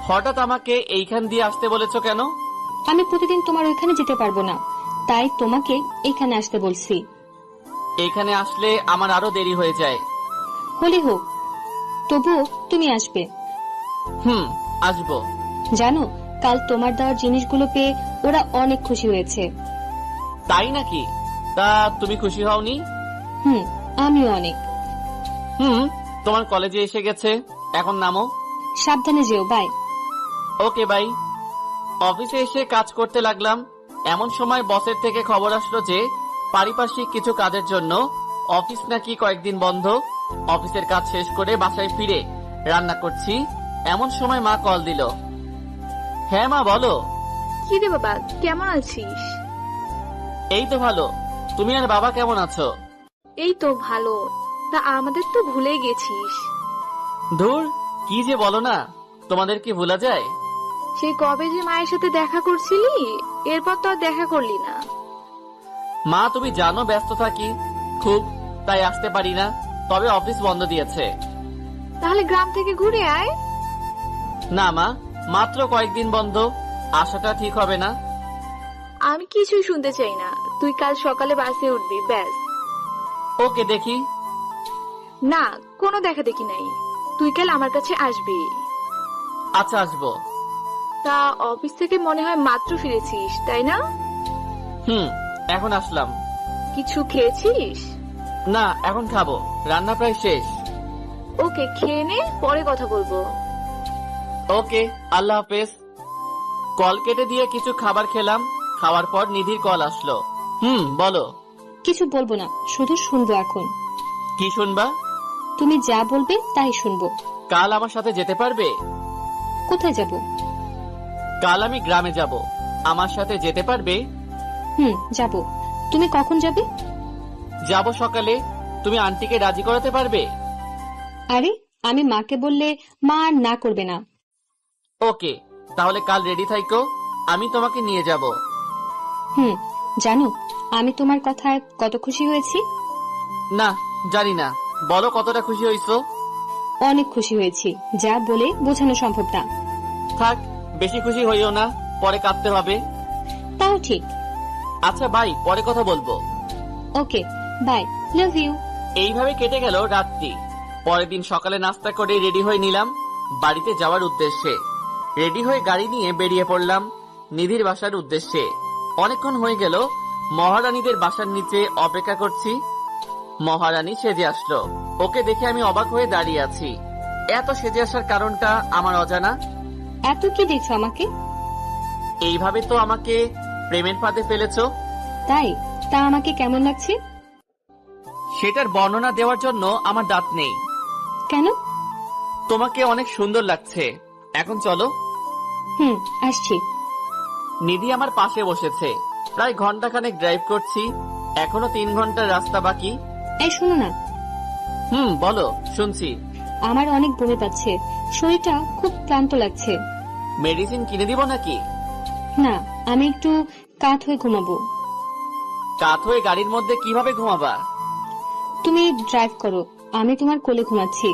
হঠাৎ আমাকে এইখান দিয়ে আসতে বলেছো কেন? আমি প্রতিদিন তোমার ওইখানে যেতে পারবো না, তাই তোমাকে এখানে আসতে বলছি। এইখানে আসলে আমার আরো দেরি হয়ে যায়। হলে হোক, তবুও তুমি আসবে। আসবো। জানো, কাল তোমার দেওয়ার জিনিসগুলো পেয়ে ওরা অনেক খুশি হয়েছে। তাই নাকি? তা তুমি খুশি হওনি? আমিও অনেক। তোমার কলেজে এসে গেছে, এখন নামো। সাবধানে যেও, বাই। Okay, by. অফিসে এসে কাজ করতে লাগলাম। এমন সময় বসের থেকে খবর আসলো যে পারিপার্শ্বিক কিছু কাজের জন্য অফিস নাকি কয়েকদিন বন্ধ। অফিসের কাজ শেষ করে বাসায় ফিরে রান্না করছি, এমন সময় মা কল দিল। হ্যাঁ মা, বলো। কি রে বাবা, কেমন আছিস? এই তো ভালো, তুমি আর বাবা কেমন আছো? এই তো ভালো। তা আমাদের তো ভুলে গেছিস। ধুর, কি যে বলো না, তোমাদের কি ভোলা যায়? সেই কবে যে মায়ের সাথে দেখা করছিলি, এরপর তো আর দেখা করলি না। মা, তুমি জানো ব্যস্ত থাকি খুব, তাই আসতে পারি না। তবে অফিস বন্ধ দিয়েছে। তাহলে গ্রাম থেকে ঘুরে আয়। না মা, মাত্র কয়েকদিন বন্ধ, আসাটা ঠিক হবে না। আমি কিছুই শুনতে চাই না, তুই কাল সকালে বাসে উঠবি, ব্যাস। ওকে, দেখি। না, কোনো দেখা দেখি নাই, তুই কাল আমার কাছে আসবি। আচ্ছা, আসবো। তা অফিস থেকে মনে হয় মাত্র ফিরেছিস, তাই না? এখন আসলাম। কিছু খেয়েছিস? না, এখন খাবো, রান্না প্রায় শেষ। ওকে, খেয়ে নে, পরে কথা বলবো। ওকে, আল্লাহ হাফেজ। কল কেটে দিয়ে কিছু খাবার খেলাম। খাওয়ার পর নিধির কল আসলো। বলো। কিছু বলবো না, শুধু শুনবো এখন। কি শুনবা? তুমি যা বলবে তাই শুনবো। কাল আমার সাথে যেতে পারবে? কোথায় যাব? কাল আমি গ্রামে যাব, আমার সাথে যেতে পারবে? যাব। তুমি কখন যাবে? যাব সকালে। তুমি আন্টিকে রাজি করাতে পারবে? আরে, আমি মাকে বললে মা আর না করবে না। ওকে, তাহলে কাল রেডি থাইকো, আমি তোমাকে নিয়ে যাব। জানো আমি তোমার কথায় কত খুশি হয়েছি? না, জানি না, বলো কতটা খুশি হইছো। অনেক খুশি হয়েছি, যা বলে বোঝানো সম্ভব না। থাক, বেশি খুশি হইও না, পরে কাঁদতে হবে। তাও ঠিক। আচ্ছা বাই, পরে কথা বলবো। ওকে, বাই, লাভ ইউ। এইভাবে কেটে গেল রাতটি। পরের দিন সকালে নাস্তা করে রেডি হয়ে নিলাম বাড়িতে যাওয়ার উদ্দেশ্যে। রেডি হয়ে গাড়ি নিয়ে বেরিয়ে পড়লাম নিধির বাসার উদ্দেশ্যে। অনেকক্ষণ হয়ে গেল মহারানীদের বাসার নিচে অপেক্ষা করছি। মহারানী সেজে আসলো, ওকে দেখে আমি অবাক হয়ে দাঁড়িয়ে আছি। এত সেজে আসার কারণটা আমার অজানা। এত কি দেখছো আমাকে? এইভাবে তো আমাকে প্রেমের ফাঁদে ফেলেছো। তাই? তা আমাকে কেমন লাগছে? সেটার বর্ণনা দেওয়ার জন্য আমার দাঁত নেই। কেন? তোমাকে অনেক সুন্দর লাগছে। এখন চলো। আসছি। নিধি আমার পাশে বসেছে। প্রায় ঘন্টাখানেক ড্রাইভ করছি, এখনো 3 ঘন্টার রাস্তা বাকি। এই শোনো না। বলো, শুনছি। আমার অনেক বমি পাচ্ছে, শরীরটা খুব ক্লান্ত লাগছে। মেডিসিন কিনে দিব নাকি? না, আমি একটু কাত হয়ে ঘুমাবো। কাত হয়ে গাড়ির মধ্যে কিভাবে ঘুমাবা? তুমি ড্রাইভ করো, আমি তোমার কোলে ঘুমাচ্ছি।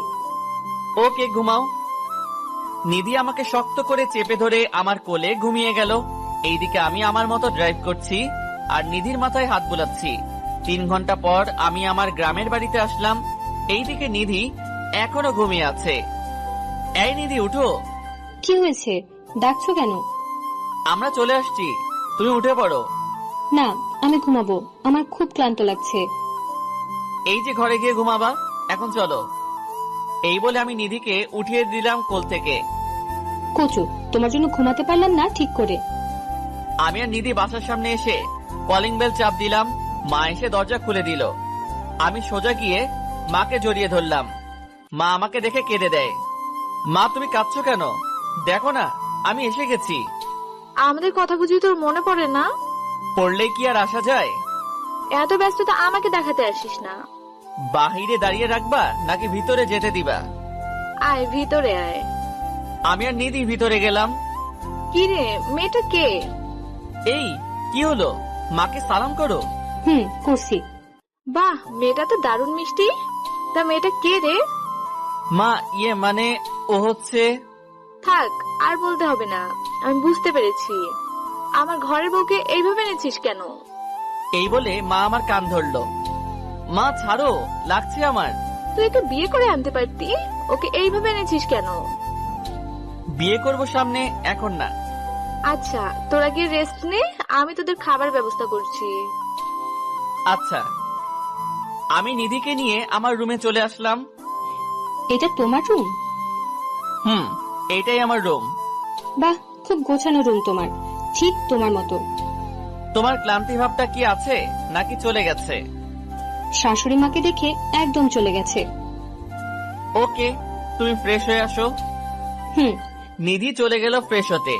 ওকে, ঘুমাও। নিধি আমাকে শক্ত করে চেপে ধরে আমার কোলে ঘুমিয়ে গেল। এইদিকে আমি আমার মতো ড্রাইভ করছি আর নিধির মাথায় হাত বুলাচ্ছি। 3 ঘন্টা পর আমি আমার গ্রামের বাড়িতে আসলাম। এইদিকে নিধি এখনো ঘুমিয়ে আছে। এই নিধি, উঠো। কি হয়েছে? ডাকছো কেন? আমরা চলে আসছি, তুমি উঠে পড়ো। না, আমি ঘুমাবো, আমার খুব ক্লান্ত লাগছে। এই যে ঘরে গিয়ে ঘুমাবা, এখন চলো। এই বলে আমি নিধিকে উঠিয়ে দিলাম কোল থেকে। কচু, তোমার জন্য ঘুমাতে পারলাম না ঠিক করে। আমি আর নিধি বাসার সামনে এসে কলিং বেল চাপ দিলাম। মা এসে দরজা খুলে দিল। আমি সোজা গিয়ে মাকে জড়িয়ে ধরলাম। মা আমাকে দেখে কেঁদে দেয়। মা, তুমি কাঁদছো কেন? দেখো না, আমি এসে গেছি। আমাদের কথা বুঝি তোর মনে পড়ে না? পড়লে কি আর আসা যায়? এত ব্যস্ততা আমাকে দেখাতে আসিস না। বাহিরে দাঁড়িয়ে রাখবা নাকি ভিতরে যেতে দিবা? আয়, ভিতরে আয়। আমি আর নিধি ভিতরে গেলাম। কি রে, মেয়েটা কে? এই, কি হলো? মাকে সালাম করো। করছি। বাহ, মেয়েটা তো দারুণ মিষ্টি। তা মেয়েটা কে রে? মা, মানে ও হচ্ছে। থাক, আর বলতে হবে না, আমি বুঝতে পেরেছি। আমার ঘরের বউকে এইভাবে এনেছিস কেন? এই বলে মা আমার কান ধরলো। মা ছাড়ো, লাগছে আমার। তুই একে বিয়ে করে আনতে পারতি, ওকে এইভাবে এনেছিস কেন? বিয়ে করব সামনে, এখন না। আচ্ছা, তোরা গিয়ে রেস্ট নে, আমি তোদের খাবার ব্যবস্থা করছি। আচ্ছা। আমি নিধিকে নিয়ে আমার রুমে চলে আসলাম। এটা তোমার রুম? এইটাই আমার রুম। বাহ, খুব গোছানো রুম তোমার, ঠিক তোমার মতো। তোমার ক্লান্তি ভাবটা কি আছে? নাকি চলে গেছে? শাশুড়ি মাকে দেখে একদম চলে গেছে। ওকে, তুমি ফ্রেশ হয়ে আসো। হুম। নিধি চলে গেল ফ্রেশ হতে।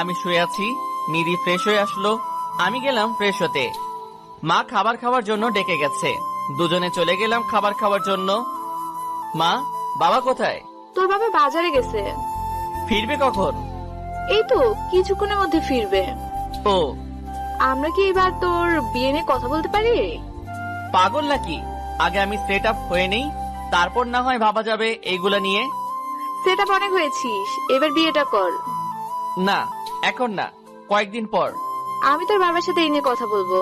আমি শুয়ে আছি, নিধি ফ্রেশ হয়ে আসলো, আমি গেলাম ফ্রেশ হতে। মা খাবার খাওয়ার জন্য ডেকে গেছে, দুজনে চলে গেলাম খাবার খাওয়ার জন্য। মা, বাবা কোথায়? তোর বাবা বাজারে গেছে। ফিরবে কখন? এই তো কিছুক্ষণের মধ্যে ফিরবে। ও, আমরা কি এবার তোর বিয়ে নিয়ে কথা বলতে পারি? পাগল নাকি? আগে আমি সেট আপ হয়ে নেই, তারপর না হয় ভাবা যাবে এইগুলা নিয়ে। সেটা অনেক হয়েছিস, এবার বিয়েটা কর। না, এখন না, কয়েকদিন পর। আমি তোর বাবার সাথে এই নিয়ে কথা বলবো।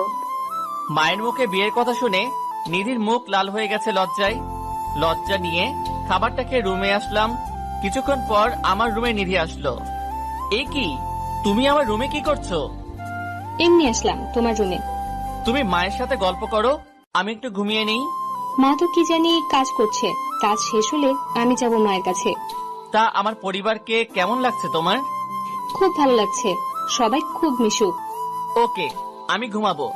মায়ের মুখে বিয়ের কথা শুনে নিধির মুখ লাল হয়ে গেছে লজ্জায়। লজ্জা নিয়ে খাবারটাকে রুমে আসলাম। কিছুক্ষণ পর আমার রুমে নিধি আসলো। এ কি, তুমি আমার রুমে কি করছো? এমনি আসলাম তোমার রুমে। তুমি মায়ের সাথে গল্প করো, আমি একটু ঘুমিয়ে নেই। মা তো কি জানি কাজ করছে, কাজ শেষ হলে আমি যাব মায়ের কাছে। তা আমার পরিবারকে কেমন লাগছে তোমার? খুব ভালো লাগছে, সবাই খুব মিশুক। ওকে, আমি ঘুমাবো।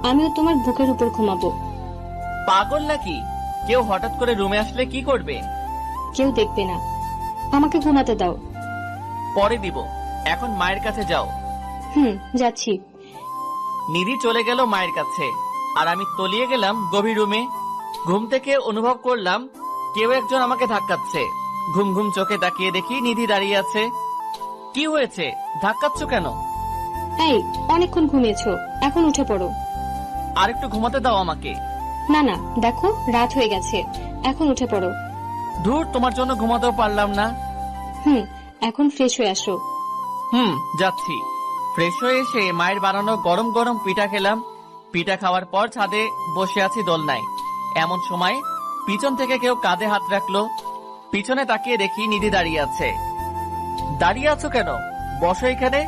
আমিও তোমার বুকের উপর ঘুমাবো। পাগল নাকি? কেউ হঠাৎ করে রুমে আসলে কি করবে? কেউ দেখবে না, আমাকে ঘুমাতে দাও। পরে দিব, এখন মায়ের কাছে যাও। হুম, যাচ্ছি। নিধি চলে গেল মায়ের কাছে, আর আমি তলিয়ে গেলাম গভীর রুমে। ঘুম থেকে অনুভব করলাম কেউ একজন আমাকে ধাক্কাচ্ছে। ঘুম ঘুম চোখে তাকিয়ে দেখি নিধি দাঁড়িয়ে আছে। কি হয়েছে, ধাক্কাচ্ছ কেন? এই, অনেকক্ষণ ঘুমিয়েছো, এখন উঠে পড়ো। আর একটু ঘুমাতে দাও আমাকে। না না, দেখো রাত হয়ে গেছে, এখন উঠে পড়ো। ধুর, তোমার জন্য ঘুমাতেও পারলাম না। হুম, এখন ফ্রেশ হয়ে আসো। যাচ্ছি। ফ্রেশ হয়ে এসে মায়ের বানানো গরম গরম পিঠা খেলাম। পিঠা খাওয়ার পর ছাদে বসে আছি দোলনায়। এমন সময় পিছন থেকে কেউ কাঁধে হাত রাখলো। পিছনে তাকিয়ে দেখি নিধি দাঁড়িয়ে আছে। দাঁড়িয়ে আছো কেন? বসো এখানে।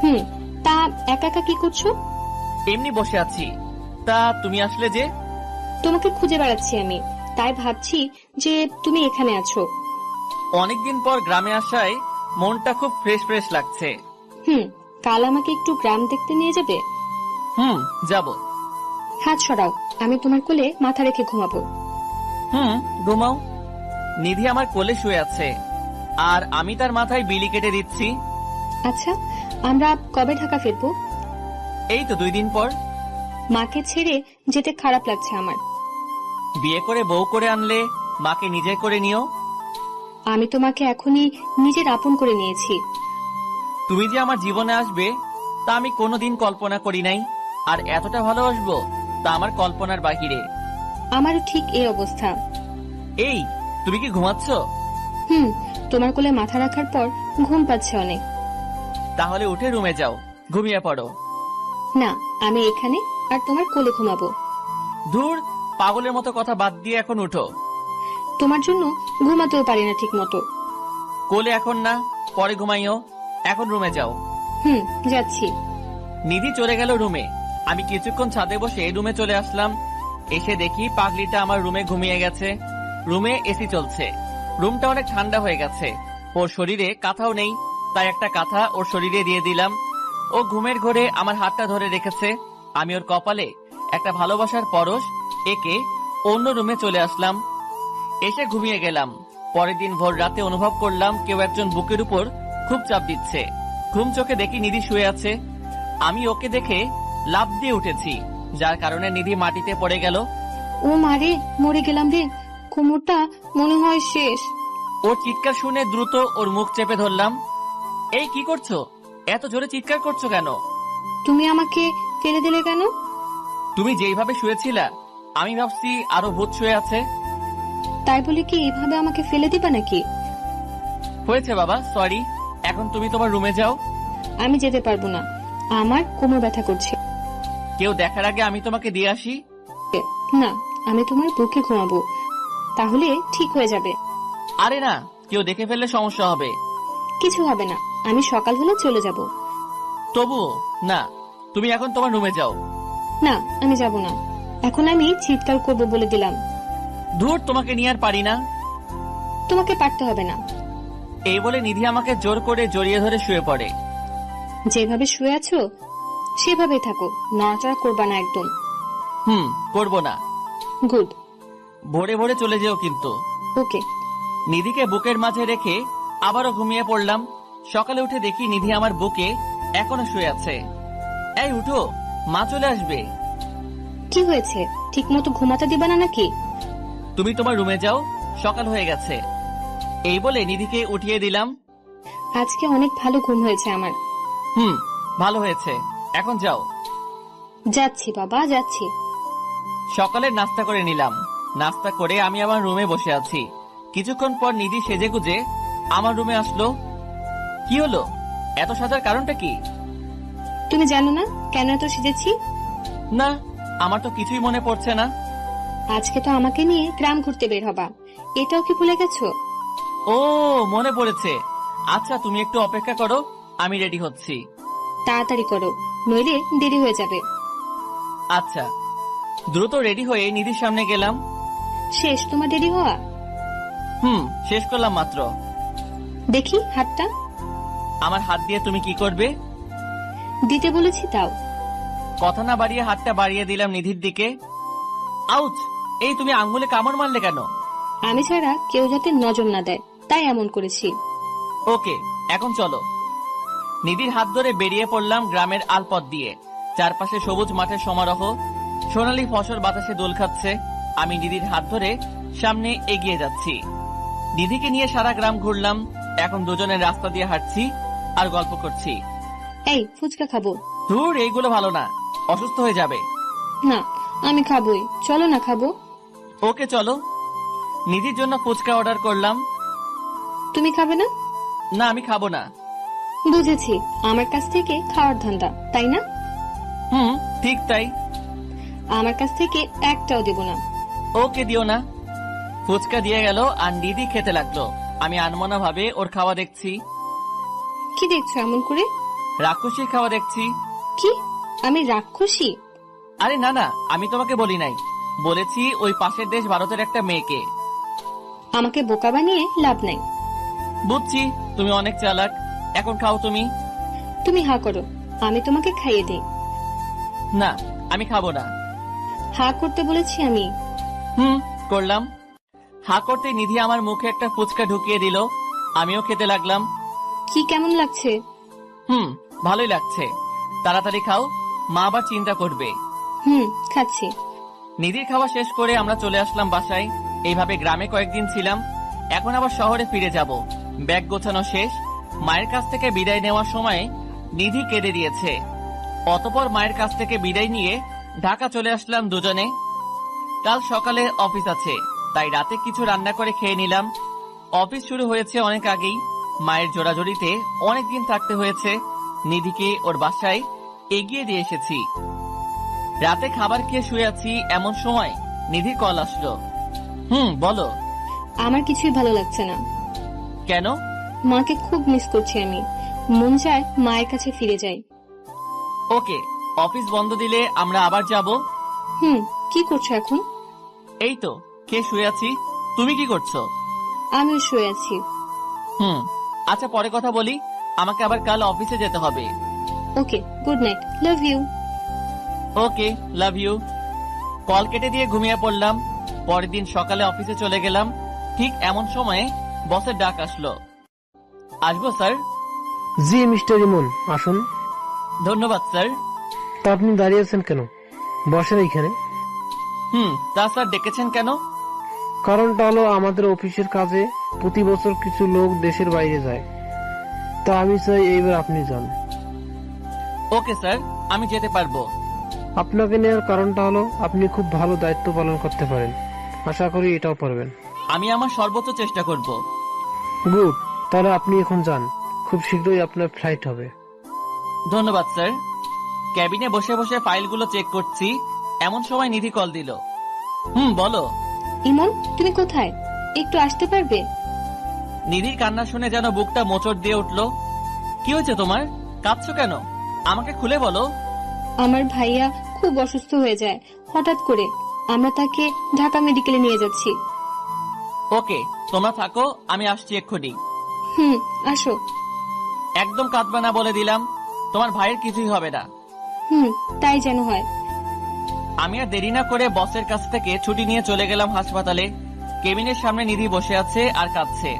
হুম, তা একা একা কি করছো? এমনি বসে আছি। তা তুমি আসলে যে? তোমাকে খুঁজে বেড়াচ্ছি আমি, তাই ভাবছি যে তুমি এখানে আছো। অনেকদিন পর গ্রামে আসায় মনটা খুব ফ্রেশ ফ্রেশ লাগছে। হুম, কাল আমাকে একটু গ্রাম দেখতে নিয়ে যাবে? যাব। হাত সরাও, আমি তোমার কোলে মাথা রেখে ঘুমাবো। ঘুমাও। নিধি আমার কোলে শুয়ে আছে, আর আমি তার মাথায় বিলি কেটে দিচ্ছি। আচ্ছা, আমরা কবে ঢাকা ফিরবো? এই তো 2 দিন পর। মাকে ছেড়ে যেতে খারাপ লাগছে আমার। বিয়ে করে বউ করে আনলে মাকে নিজে করে নিও। আমি তোমাকে এখনই নিজের আপন করে নিয়েছি। তুমি যে আমার জীবনে আসবে তা আমি কোনোদিন কল্পনা করি নাই, আর এতটা ভালোবাসবো তা আমার কল্পনার বাহিরে। আমারও ঠিক এই অবস্থা। এই, তুমি কি ঘুমাচ্ছ? হুম, তোমার কোলে মাথা রাখার পর ঘুম পাচ্ছে অনেক। তাহলে উঠে রুমে যাও, ঘুমিয়ে পড়ো। না, আমি এখানে আর তোমার কোলে ঘুমাবো। ধুর, পাগলের মতো কথা বাদ দিয়ে এখন উঠো। তোমার জন্য ঘুমাতেও পারি না ঠিক মতো। কোলে এখন না, পরে ঘুমাইও। এখন রুমে যাও। হুম, যাচ্ছি। নিধি চলে গেল রুমে। আমি কিছুক্ষণ ছাদে বসে রুমে চলে আসলাম। এসে দেখি পাগলিটা আমার রুমে ঘুমিয়ে গেছে। রুমে এসি চলছে, রুমটা অনেক ঠান্ডা হয়ে গেছে। ওর শরীরে কাঁথাও নেই, তাই একটা কাঁথা ওর শরীরে দিয়ে দিলাম। ও ঘুমের ঘোরে আমার হাতটা ধরে রেখেছে। আমি ওর কপালে একটা ভালোবাসার পরশ এঁকে অন্য রুমে চলে আসলাম। এসে ঘুমিয়ে গেলাম। পরের দিন ভোর রাতে অনুভব করলাম কেউ একজন বুকের উপর খুব চাপ দিচ্ছে। ঘুম চোখে দেখি নিধি শুয়ে আছে। আমি ওকে দেখে লাফ দিয়ে উঠেছি, যার কারণে নিধি মাটিতে পড়ে গেল। ও মারে, মরে গেলাম রে, কোমরটা মনে হয় শেষ। ওর চিৎকার শুনে দ্রুত ওর মুখ চেপে ধরলাম। এই, কি করছো? এত জোরে চিৎকার করছো কেন? তুমি আমাকে ফেলে দিলে কেন? তুমি যেইভাবে শুয়েছিলা আমি ভাবছি আরো ভূত শুয়ে আছে। তাই বলে কি এইভাবে আমাকে ফেলে দিবা নাকি? হয়েছে বাবা, সরি। এখন তুমি তোমার রুমে যাও। আমি যেতে পারবো না, আমার কোমর ব্যথা করছে। কেউ দেখার আগে আমি তোমাকে দিয়ে আসি। না, আমি তোমার বুকে ঘুমাবো, তাহলে ঠিক হয়ে যাবে। আরে না, কেউ দেখে ফেললে সমস্যা হবে। কিছু হবে না, আমি সকাল হলে চলে যাব। তবুও না, তুমি এখন তোমার রুমে যাও। না, আমি যাব না, এখন আমি চিৎকার করব বলে দিলাম। ধুর, তোমাকে নিয়ে আর পারি না। তোমাকে পারতে হবে না। এই বলে নিধি আমাকে জোর করে জড়িয়ে ধরে শুয়ে পড়ে। যেভাবে শুয়ে আছো সেভাবেই থাকো, নড়াচড়া করবা না একদম। করব না। গুড। ভোরে ভোরে চলে যেও কিন্তু। ওকে। নিধিকে বুকের মাঝে রেখে আবারও ঘুমিয়ে পড়লাম। সকালে উঠে দেখি নিধি আমার বুকে এখনো শুয়ে আছে। এই উঠো, মা চলে আসবে। কি হয়েছে, ঠিক মতো ঘুমাতে দিবা না নাকি? তুমি তোমার রুমে যাও, সকাল হয়ে গেছে। এই বলে নিধিকে উঠিয়ে দিলাম। আজকে অনেক ভালো ঘুম হয়েছে আমার। ভালো হয়েছে, এখন যাও। যাচ্ছি বাবা, যাচ্ছি। সকালে নাস্তা করে নিলাম। নাস্তা করে আমি আমার রুমে বসে আছি। কিছুক্ষণ পর নিধি সেজে গুজে আমার রুমে আসলো। কি হলো, এত সাজার কারণটা কি? তুমি জানো না কেন এত সেজেছি? না, আমার তো কিছুই মনে পড়ছে না। আজকে তো আমাকে নিয়ে গ্রাম ঘুরতে বের হবা, এটাও কি ভুলে গেছো? ও, মনে পড়েছে। আচ্ছা, তুমি একটু অপেক্ষা করো, আমি রেডি হচ্ছি। তাড়াতাড়ি করো, নইলে দেরি হয়ে যাবে। আচ্ছা। দ্রুত রেডি হয়ে নিধির সামনে গেলাম। শেষ তোমার দেরি হওয়া? শেষ করলাম মাত্র। দেখি হাতটা। আমার হাত দিয়ে তুমি কি করবে? দিতে বলেছি তাও। কথা না বাড়িয়ে হাতটা বাড়িয়ে দিলাম নিধির দিকে। আউচ! এই তুমি আঙ্গুলে কামড় মারলে কেন? আমি ছাড়া কেউ যাতে নজর না দেয়, তাই এমন করেছি। ওকে, এখন চলো। নিধির হাত ধরে বেরিয়ে পড়লাম গ্রামের আলপথ দিয়ে। চারপাশে সবুজ মাঠের সমারোহ, সোনালী ফসল বাতাসে দোল খাচ্ছে। আমি নিধির হাত ধরে সামনে এগিয়ে যাচ্ছি। নিধিকে নিয়ে সারা গ্রাম ঘুরলাম। এখন দুজনের রাস্তা দিয়ে হাঁটছি আর গল্প করছি। এই ফুচকা খাবো। ধুর, এইগুলো ভালো না, অসুস্থ হয়ে যাবে। না, আমি খাবোই, চলো না খাবো। ওকে চলো। নিধির জন্য ফুচকা অর্ডার করলাম। তুমি খাবে না? না, আমি খাবো না। বুঝেছি, আমার কাছ থেকে খাওয়ার ধান্দা, তাই না? ঠিক তাই। আমার কাছ থেকে একটাও দেব না। ওকে, দিও না। ফুচকা দিয়ে গেল আর নিধি খেতে লাগলো। আমি আনমনা ভাবে ওর খাওয়া দেখছি। কি দেখছো এমন করে? রাক্ষসীর খাওয়া দেখছি। কি, আমি রাক্ষসী? আরে না না, আমি তোমাকে বলি নাই, বলেছি ওই পাশের দেশ ভারতের একটা মেয়েকে। আমাকে বোকা বানিয়ে লাভ নাই। বুঝছি, তুমি অনেক চালাক। এখন খাও তুমি। তুমি হা করো, আমি তোমাকে খাইয়ে দেই। না, আমি খাবো না। হা করতে বলেছি আমি। করলাম। হা করতে নিধি আমার মুখে একটা ফুচকা ঢুকিয়ে দিল। আমিও খেতে লাগলাম। কি কেমন লাগছে? ভালোই লাগছে। তাড়াতাড়ি খাও, মা আবার চিন্তা করবে। খাচ্ছি। নিধির খাওয়া শেষ করে আমরা চলে আসলাম বাসায়। এইভাবে গ্রামে কয়েকদিন ছিলাম, এখন আবার শহরে ফিরে যাব। ব্যাগ গোছানো শেষ। মায়ের কাছ থেকে বিদায় নেওয়ার সময় নিধি কেঁদে দিয়েছে। অতঃপর মায়ের কাছ থেকে বিদায় নিয়ে ঢাকা চলে আসলাম দুজনে। কাল সকালে অফিস আছে, তাই রাতে কিছু রান্না করে খেয়ে নিলাম। অফিস শুরু হয়েছে অনেক আগেই। মায়ের জোড়াজড়িতে অনেকদিন থাকতে হয়েছে। নিধিকে ওর বাসায় এগিয়ে দিয়ে এসেছি। রাতে খাবার খেয়ে শুয়ে আছি, এমন সময় নিধির কল আসলো। বলো। আমার কিছুই ভালো লাগছে না। কেন? মাকে খুব মিস করছি আমি, মন চায় মায়ের কাছে ফিরে যাই। ওকে, অফিস বন্ধ দিলে আমরা আবার যাব। কি করছো এখন? এই তো খেয়ে শুয়ে আছি। তুমি কি করছো? আমিও শুয়ে আছি। আচ্ছা, পরে কথা বলি, আমাকে আবার কাল অফিসে যেতে হবে। Okay, good night, love you. Okay, love you. Call কেটে দিয়ে ঘুমিয়ে পড়লাম। পরের দিন সকালে অফিসে চলে গেলাম। ঠিক এমন সময়ে বসের ডাক আসলো। আসবো স্যার? জি মিস্টার ইমন, আসুন। ধন্যবাদ স্যার। তা আপনি দাঁড়িয়ে আছেন কেন? বসেন এইখানে। তা স্যার ডেকেছেন কেন? কারণটা হলো আমাদের অফিসের কাজে প্রতি বছর কিছু লোক দেশের বাইরে যায়, তা আমি চাই এইবার আপনি যান। ওকে স্যার, আমি যেতে পারবো। আপনাকে নেওয়ার কারণটা হলো আপনি খুব ভালো দায়িত্ব পালন করতে পারেন, আশা করি এটাও পারবেন। আমি আমার সর্বোচ্চ চেষ্টা করব। গুড, তাহলে আপনি এখন যান, খুব শীঘ্রই আপনার ফ্লাইট হবে। ধন্যবাদ স্যার। ক্যাবিনে বসে বসে ফাইলগুলো চেক করছি, এমন সময় নিধি কল দিল। বলো। ইমন, তুমি কোথায়? একটু আসতে পারবে? নিধির কান্না শুনে যেন বুকটা মোচড় দিয়ে উঠলো। কি হয়েছে তোমার? কাঁদছো কেন? আমাকে খুলে বলো। আমার ভাইয়া খুব অসুস্থ হয়ে যায় হঠাৎ করে, আমরা তাকে ঢাকা মেডিকেলে নিয়ে যাচ্ছি। ওকে, তোমরা থাকো, আমি আসছি এক্ষুনি। আসো। একদম কাঁদবে না বলে দিলাম, তোমার ভাইয়ের কিছুই হবে না। তাই যেন হয়। আমি আর দেরি না করে বসের কাছ থেকে ছুটি নিয়ে চলে গেলাম হাসপাতালে। কেবিনের সামনে নিধি বসে আছে আর কাঁদছে।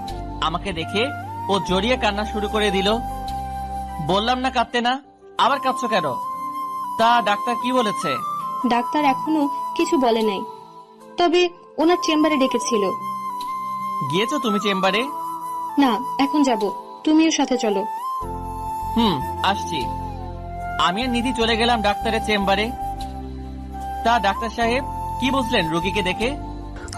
আমাকে দেখে ও জড়িয়ে কান্না শুরু করে দিল। বললাম না কাঁদতে না, আবার কাঁদছো কেন? তা ডাক্তার কি বলেছে? ডাক্তার এখনো কিছু বলে নাই, তবে ওনার চেম্বারে ডেকেছিল। গিয়েছো তুমি চেম্বারে? না, এখন যাব, তুমিও সাথে চলো। আসছি। আমি আর নিধি চলে গেলাম ডাক্তারের চেম্বারে। তা ডাক্তার সাহেব কি বুঝলেন রোগীকে দেখে?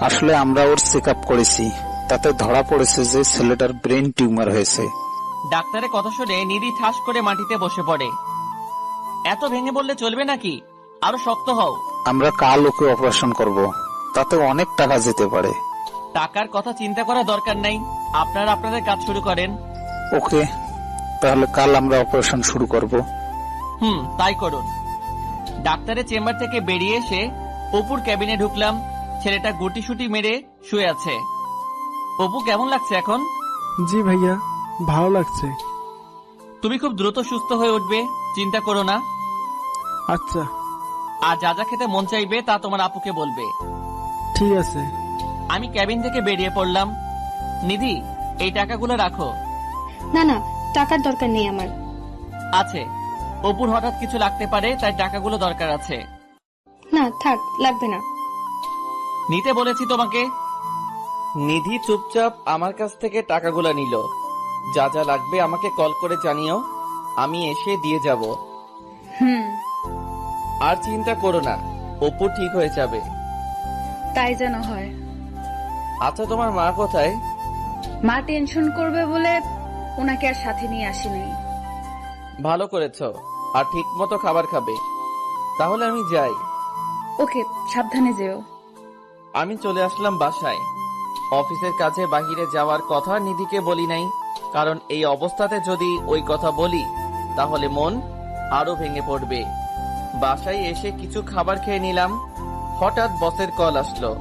আসলে আমরা ওর চেক আপ করেছি, তাতে ধরা পড়েছে যে ছেলেটার ব্রেন টিউমার হয়েছে। ডাক্তারের কথা শুনে নিধি ঠাস করে মাটিতে বসে পড়ে। এত ভেঙে বললে চলবে নাকি? আরো শক্ত হও। আমরা কাল ওকে অপারেশন করব, তাতে অনেক টাকা যেতে পারে। টাকার কথা চিন্তা করার দরকার নাই, আপনারা আপনাদের কাজ শুরু করেন। ওকে, তাহলে কাল আমরা অপারেশন শুরু করব। তাই করুন। ডাক্তারের চেম্বার থেকে বেরিয়ে এসে অপুর ক্যাবিনে ঢুকলাম। ছেলেটা গুটি সুটি মেরে শুয়ে আছে। অপু, কেমন লাগছে এখন? জি ভাইয়া, ভালো লাগছে। তুমি খুব দ্রুত সুস্থ হয়ে উঠবে, চিন্তা করো না। আচ্ছা, আর যা যা খেতে মন চাইবে তা তোমার আপুকে বলবে। ঠিক আছে। আমি ক্যাবিন থেকে বেরিয়ে পড়লাম। নিধি, এই টাকাগুলো রাখো। না না, টাকার দরকার নেই আমার। আছে, অপুর হঠাৎ কিছু লাগতে পারে, তাই টাকাগুলো দরকার আছে। না থাক, লাগবে না। নিতে বলেছি তোমাকে। নিধি চুপচাপ আমার কাছ থেকে টাকাগুলো নিল। যা যা লাগবে আমাকে কল করে জানিও, আমি এসে দিয়ে যাব। আর চিন্তা করো না, অপু ঠিক হয়ে যাবে। তাই যেন হয়। আচ্ছা, তোমার মা কোথায়? মা টেনশন করবে বলে ওনাকে আর সাথে নিয়ে আসিনি। ভালো করেছো, আর ঠিক মতো খাবার খাবে। তাহলে আমি যাই। ওকে, সাবধানে যেও। আমি চলে আসলাম বাসায়। অফিসের কাজে বাহিরে যাওয়ার কথা নিধিকে বলি নাই, কারণ এই অবস্থাতে যদি ওই কথা বলি তাহলে মন আরো ভেঙে পড়বে। বাসায় এসে কিছু খাবার খেয়ে নিলাম। হঠাৎ বসের কল আসলো।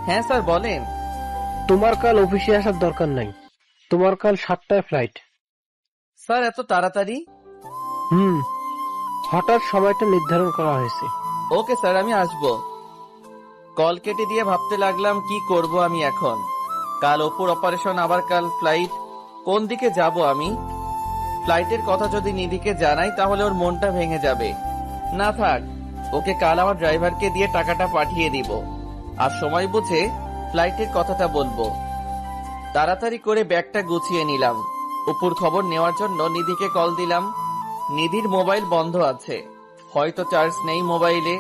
হ্যাঁ স্যার, বলেন। তোমার কাল অফিসে আসার দরকার নাই, তোমার কাল 7টায় ফ্লাইট। স্যার, এত তাড়াতাড়ি? হঠাৎ সময়টা নির্ধারণ করা হয়েছে। ওকে স্যার, আমি আসবো। কল কেটে দিয়ে ভাবতে লাগলাম কি করব আমি এখন। কাল অপুর অপারেশন, আবার কাল ফ্লাইট। কোন দিকে যাব আমি? ফ্লাইটের কথা যদি নিধিকে জানাই তাহলে ওর মনটা ভেঙে যাবে। না থাক, ওকে কাল আমার ড্রাইভারকে দিয়ে টাকাটা পাঠিয়ে দিব, আর সময় বুঝে ফ্লাইটের কথাটা বলবো। তাড়াতাড়ি করে ব্যাগটা গুছিয়ে নিলাম। অপুর খবর নেওয়ার জন্য নিধিকে কল দিলাম। নিধির মোবাইল বন্ধ আছে, হয়তো চার্জ নেই মোবাইলে।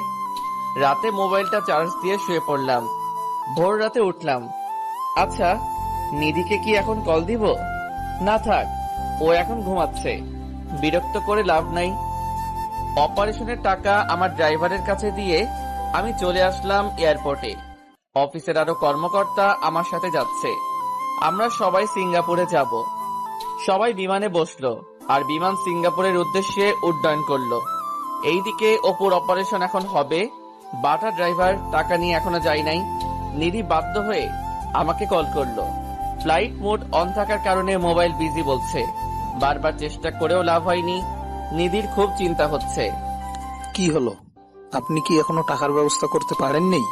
রাতে মোবাইলটা চার্জ দিয়ে শুয়ে পড়লাম। ভোর রাতে উঠলাম। আচ্ছা, নিধিকে কি এখন কল দিব? না থাক, ও এখন ঘুমাচ্ছে, বিরক্ত করে লাভ নাই। অপারেশনের টাকা আমার ড্রাইভারের কাছে দিয়ে আমি চলে আসলাম এয়ারপোর্টে। অফিসের আরো কর্মকর্তা আমার সাথে যাচ্ছে। আমরা সবাই সিঙ্গাপুরে যাব। সবাই বিমানে বসলো, আর বিমান সিঙ্গাপুরের উদ্দেশ্যে উড্ডয়ন করলো। এইদিকে অপুর অপারেশন এখন হবে। বাটা ড্রাইভার টাকা নিয়ে এখনো যায় নাই। নিধি বাধ্য হয়ে আমাকে কল করলো। ফ্লাইট মোড অন থাকার কারণে মোবাইল বিজি বলছে। বারবার চেষ্টা করেও লাভ হয়নি। নিধির খুব চিন্তা হচ্ছে। কি হলো, আপনি কি এখনো টাকার ব্যবস্থা করতে পারেননি?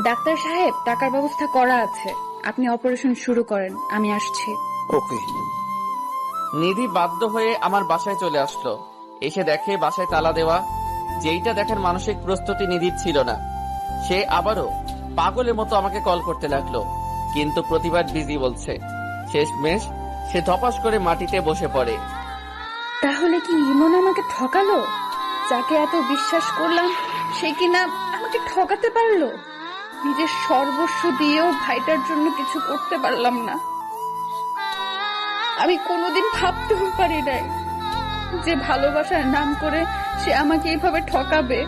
ডাক্তার সাহেব, টাকার ব্যবস্থা করা আছে, আপনি অপারেশন শুরু করেন, আমি আসছি। ওকে। নিধি বাধ্য হয়ে আমার বাসায় চলে আসলো। এসে দেখে বাসায় তালা দেওয়া। যেইটা দেখার মানসিক প্রস্তুতি নিধির ছিল না। সে আবারও পাগলের মতো আমাকে কল করতে লাগলো, কিন্তু প্রতিবার বিজি বলছে। শেষমেশ সে ধপাস করে মাটিতে বসে পড়ে। তাহলে কি ইমন আমাকে ঠকালো? যাকে এত বিশ্বাস করলাম সে কিনা আমাকে ঠকাতে পারলো। নিজের সর্বস্ব দিয়েও ভাইটার জন্য কিছু করতে পারলাম না। আমি কোনোদিন ভাবতেও পারি নাই যে ভালোবাসার নাম করে সে আমাকে এইভাবে ঠকাবে।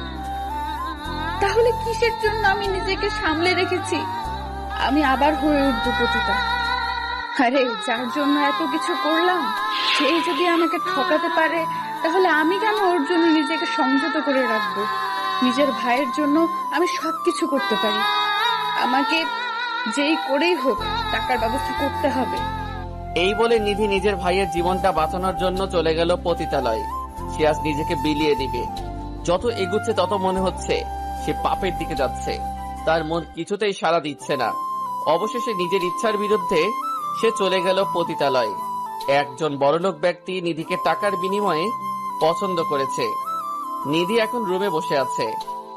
তাহলে কিসের জন্য আমি নিজেকে সামলে রেখেছি? আমি আবার হয়ে উঠবো পতিতা। আরে, যার জন্য এত কিছু করলাম সেই যদি আমাকে ঠকাতে পারে, তাহলে আমি কেন ওর জন্য নিজেকে সংযত করে রাখবো? নিজের ভাইয়ের জন্য আমি সবকিছু করতে পারি। আমাকে যেই করেই হোক টাকার ব্যবস্থা করতে হবে। এই বলে নিধি নিজের ভাইয়ের জীবনটা বাঁচানোর জন্য চলে গেল পতিতালয়ে। সে আজ নিজেকে বিলিয়ে দিবে। যত এগুচ্ছে তত মনে হচ্ছে সে পাপের দিকে যাচ্ছে। তার মন কিছুতেই সাড়া দিচ্ছে না। অবশেষে নিজের ইচ্ছার বিরুদ্ধে সে চলে গেল পতিতালয়ে। একজন বড়লোক ব্যক্তি নিধিকে টাকার বিনিময়ে পছন্দ করেছে। নিধি এখন রুমে বসে আছে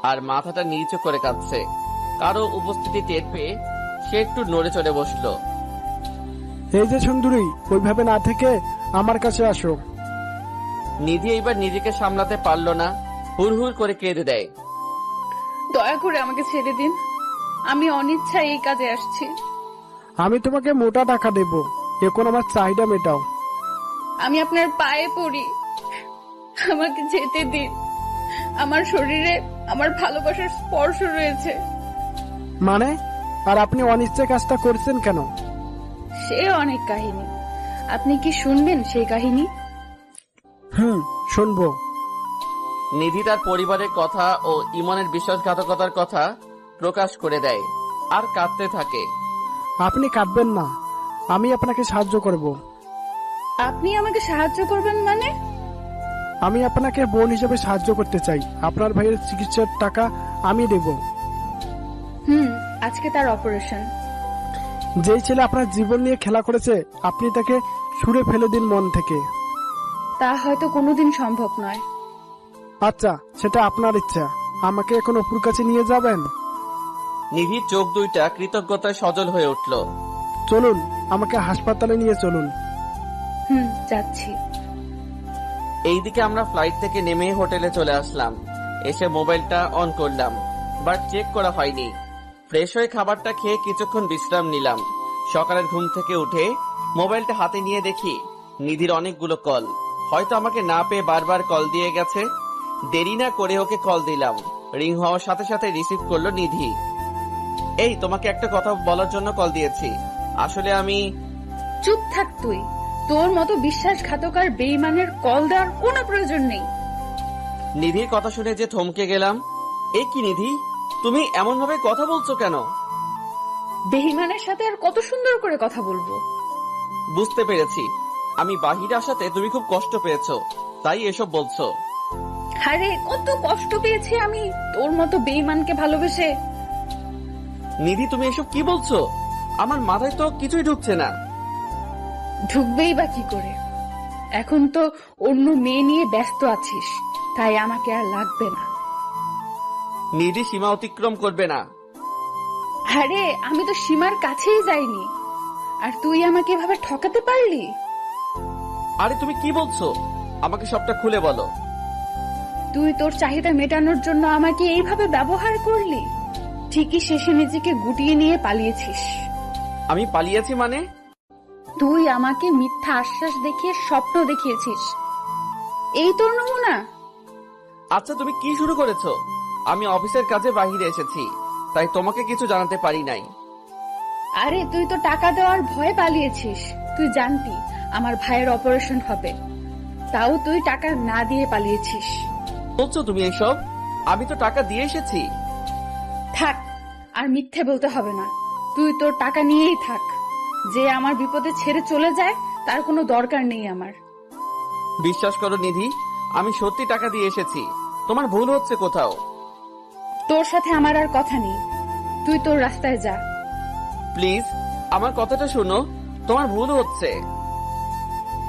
আর মাথাটা নিচু করে কাঁদছে। কারো উপস্থিতি টের পেয়ে সে একটু নড়ে চড়ে বসলো। এই যে সুন্দরী, ওইভাবে না থেকে আমার কাছে আসো। নিধি এইবার নিজেকে সামলাতে পারল না, হুড়হুড় করে কেঁদে দেয়। দয়া করে আমাকে ছেড়ে দিন, আমি অনিচ্ছায় এই কাজে আসছি। আমি তোমাকে মোটা টাকা দেব, এখন আমার চাহিদা মেটাও। আমি আপনার পায়ে পড়ি, আমাকে যেতে দিন। আমার শরীরে আমার ভালোবাসার স্পর্শ রয়েছে। মানে? আর আপনি অনিচ্ছা কাজটা করছেন কেন? সে অনেক কাহিনী, আপনি কি শুনবেন সেই কাহিনী? শুনবো। নিধি তার পরিবারের কথা ও ইমনের বিশ্বাসঘাতকতার কথা প্রকাশ করে দেয় আর কাঁদতে থাকে। আপনি কাঁদবেন না, আমি আপনাকে সাহায্য করব। আপনি আমাকে সাহায্য করবেন মানে? আমি আপনাকে বোন হিসেবে সাহায্য করতে চাই। আপনার ভাইয়ের চিকিৎসার টাকা আমি দেব। আজকে তার অপারেশন। যেই ছেলে আপনার জীবন নিয়ে খেলা করেছে, আপনি তাকে ছুঁড়ে ফেলে দিন মন থেকে। তা হয়তো কোনোদিন সম্ভব নয়। আচ্ছা, সেটা আপনার ইচ্ছা। আমাকে এখন অপুর কাছে নিয়ে যাবেন? নিধির চোখ দুইটা কৃতজ্ঞতায় সজল হয়ে উঠল। চলুন, আমাকে হাসপাতালে নিয়ে চলুন। যাচ্ছি। এইদিকে আমরা ফ্লাইট থেকে নেমে হোটেলে চলে আসলাম। এসে মোবাইলটা অন করলাম, বাট চেক করা হয়নি। ফ্রেশ হয়ে খাবারটা খেয়ে কিছুক্ষণ বিশ্রাম নিলাম। সকালের ঘুম থেকে উঠে মোবাইলটা হাতে নিয়ে দেখি নিধির অনেকগুলো কল। হয়তো আমাকে না পেয়ে বারবার কল দিয়ে গেছে। দেরি না করে ওকে কল দিলাম। রিং হওয়ার সাথে সাথে রিসিভ করলো নিধি। এই, তোমাকে একটা কথা বলার জন্য কল দিয়েছি। আসলে আমি... চুপ থাক তুই। তোর মতো বিশ্বাসঘাতক আর বেঈমানের কল দেওয়ার কোনো প্রয়োজন নেই। নিধির কথা শুনে যে থমকে গেলাম। এ কি নিধি, তুমি এমন ভাবে কথা বলছো কেন? বেঈমানের সাথে আর কত সুন্দর করে কথা বলবো? বুঝতে পেরেছি, আমি বাহিরে আসাতে তুমি খুব কষ্ট পেয়েছো, তাই এসব বলছো। আরে কত কষ্ট পেয়েছি আমি তোর মতো বেঈমানকে ভালোবেসে। নিধি, তুমি এসব কি বলছো? আমার মাথায় তো কিছুই ঢুকছে না। ঢুকবেই বা কি করে? এখন তো অন্য মেয়ে নিয়ে ব্যস্ত আছিস, তাই আমাকে আর লাগবে না। নিধি সীমা অতিক্রম করবে না। আরে আমি তো সীমার কাছেই যাইনি, আর তুই আমাকে এভাবে ঠকাতে পারলি? আরে তুমি কি বলছো? আমাকে সবটা খুলে বলো। তুই তোর চাহিদা মেটানোর জন্য আমাকে এইভাবে ব্যবহার করলি, ঠিকই শেষে নিজেকে গুটিয়ে নিয়ে পালিয়েছিস। আমি পালিয়েছি মানে? তুই আমাকে মিথ্যা আশ্বাস দেখিয়ে স্বপ্ন দেখিয়েছিস। এই তোর নমুনা? আচ্ছা, তুমি কি শুরু করেছো? আমি অফিসের কাজে বাহিরে এসেছি, তাই তোমাকে কিছু জানাতে পারি নাই। আরে তুই তো টাকা দেওয়ার ভয়ে পালিয়েছিস। তুই জানতি আমার ভাইয়ের অপারেশন হবে, তাও তুই টাকা না দিয়ে পালিয়েছিস। বলছো তুমি এসব? আমি তো টাকা দিয়ে এসেছি। থাক, আর মিথ্যে বলতে হবে না। তুই তোর টাকা নিয়েই থাক। যে আমার বিপদে ছেড়ে চলে যায় তার কোনো দরকার নেই আমার। বিশ্বাস করো নিধি, আমি সত্যি টাকা দিয়ে এসেছি। তোমার ভুল হচ্ছে কোথাও। তোর সাথে আমার আর কথা নেই, তুই তোর রাস্তায় যা। প্লিজ আমার কথাটা শোনো, তোমার ভুল হচ্ছে।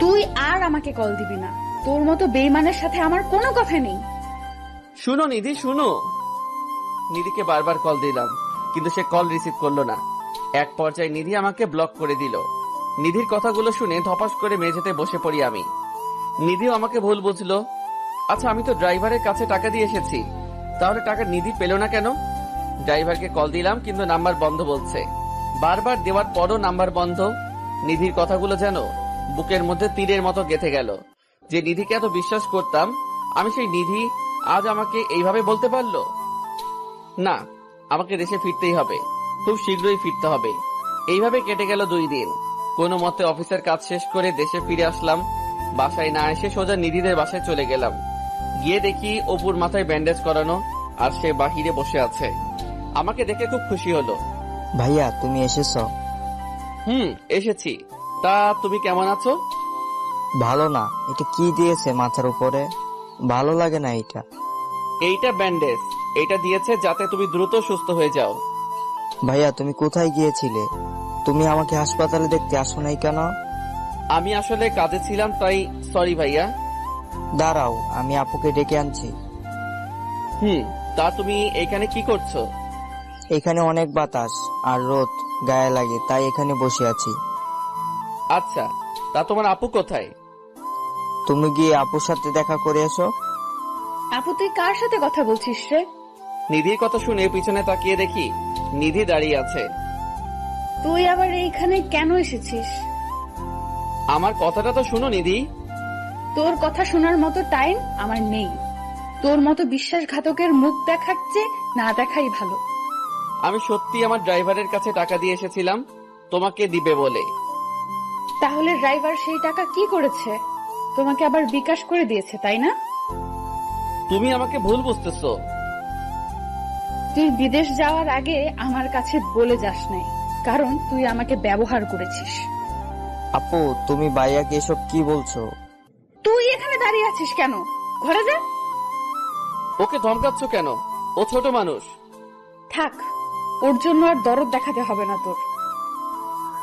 তুই আর আমাকে কল দিবি না। তোর মতো বেঈমানের সাথে আমার কোনো কথা নেই। শুনো নিধি, শুনো। নিধিকে বারবার কল দিলাম, কিন্তু সে কল রিসিভ করলো না। এক পর্যায়ে নিধি আমাকে ব্লক করে দিল। নিধির কথাগুলো শুনে ধপাস করে মেঝেতে বসে পড়ি আমি। নিধিও আমাকে ভুল বুঝলো। আচ্ছা, আমি তো ড্রাইভারের কাছে টাকা দিয়ে এসেছি, তাহলে টাকা নিধি পেল না কেন? ড্রাইভারকে কল দিলাম, কিন্তু নাম্বার বন্ধ বলছে। বারবার দেওয়ার পরও নাম্বার বন্ধ। নিধির কথাগুলো যেন বুকের মধ্যে তীরের মতো গেঁথে গেল। যে নিধিকে এত বিশ্বাস করতাম, আমি সেই নিধি আজ আমাকে এইভাবে বলতে পারলো। না, আমাকে দেশে ফিরতেই হবে, খুব শীঘ্রই ফিরতে হবে। এইভাবে কেটে গেল 2 দিন। কোনো মতে অফিসের কাজ শেষ করে দেশে ফিরে আসলাম। বাসায় না এসে সোজা নিধিদের বাসায় চলে গেলাম। গিয়ে দেখি অপুর মাথায় ব্যান্ডেজ করানো, আর সে বাহিরে বসে আছে। আমাকে দেখে খুব খুশি হলো। ভাইয়া, তুমি এসেছো? এসেছি। তা তুমি কেমন আছো? ভালো না। এটা কি দিয়েছে মাথার উপরে? ভালো লাগে না এটা। এইটা ব্যান্ডেজ, এটা দিয়েছে যাতে তুমি দ্রুত সুস্থ হয়ে যাও। ভাইয়া তুমি কোথায় গিয়েছিলে? তুমি আমাকে হাসপাতালে দেখতে আসো নাই কেন? আমি আসলে কাজে ছিলাম, তাই সরি ভাইয়া। দাঁড়াও, আমি আপুকে ডেকে আনছি। তা তুমি এখানে কি করছো? এখানে অনেক বাতাস আর রোদ গায়ে লাগে, তাই এখানে বসে আছি। আচ্ছা, তা তোমার আপু কোথায়? তুমি গিয়ে আপুর সাথে দেখা করে এসো। আপু তুই কার সাথে কথা বলছিস রে? নিধির কথা শুনে পিছনে তাকিয়ে দেখি নিধি দাঁড়িয়ে আছে। তুই আবার এইখানে কেন এসেছিস? আমার কথাটা তো শুনো নিধি। তোর কথা শোনার মতো টাইম আমার নেই। তোর মতো বিশ্বাসঘাতকের মুখ দেখার চেয়ে না দেখাই ভালো। আমি সত্যি আমার ড্রাইভারের কাছে টাকা দিয়ে এসেছিলাম তোমাকে দিবে বলে। তাহলে ড্রাইভার সেই টাকা কি করেছে? তোমাকে আবার বিকাশ করে দিয়েছে, তাই না? তুমি আমাকে ভুল বুঝতেছো। তুই বিদেশ যাওয়ার আগে আমার কাছে বলে যাস নাই, কারণ তুই আমাকে ব্যবহার করেছিস। আপু তুমি ভাইয়াকে এসব কি বলছো? তুই এখানে দাঁড়িয়ে আছিস কেন? ঘরে যা। ওকে ধমকাচ্ছ কেন? ও ছোট মানুষ। থাক, ওর জন্য আর দরদ দেখাতে হবে না তোর।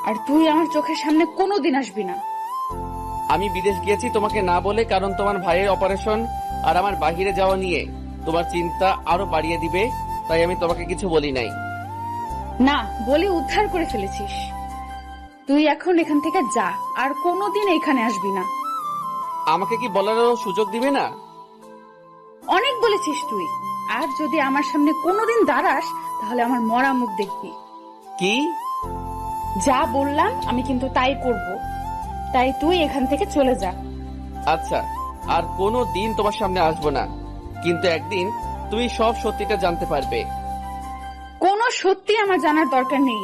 আর তুই আমার চোখের সামনে কোনোদিন আসবি না। আমি বিদেশ গিয়েছি তোমাকে না বলে, কারণ তোমার ভাইয়ের অপারেশন আর আমার বাহিরে যাওয়া নিয়ে তোমার চিন্তা আরো বাড়িয়ে দিবে, তাই আমি তোমাকে কিছু বলি নাই। না বলে উদ্ধার করে ফেলেছিস। তুই এখন এখান থেকে যা, আর কোনোদিন এখানে আসবি না। আমাকে কি বলারও সুযোগ দিবে না? অনেক বলেছিস তুই। আর যদি আমার সামনে কোনোদিন দাঁড়াস তাহলে আমার মরা মুখ দেখবি। কি? যা বললাম আমি কিন্তু তাই করব। তাই তুই এখান থেকে চলে যা। আচ্ছা, আর কোনো দিন তোমার সামনে আসবো না, কিন্তু একদিন তুমি সব সত্যিটা জানতে পারবে। কোনো সত্যি আমার জানার দরকার নেই।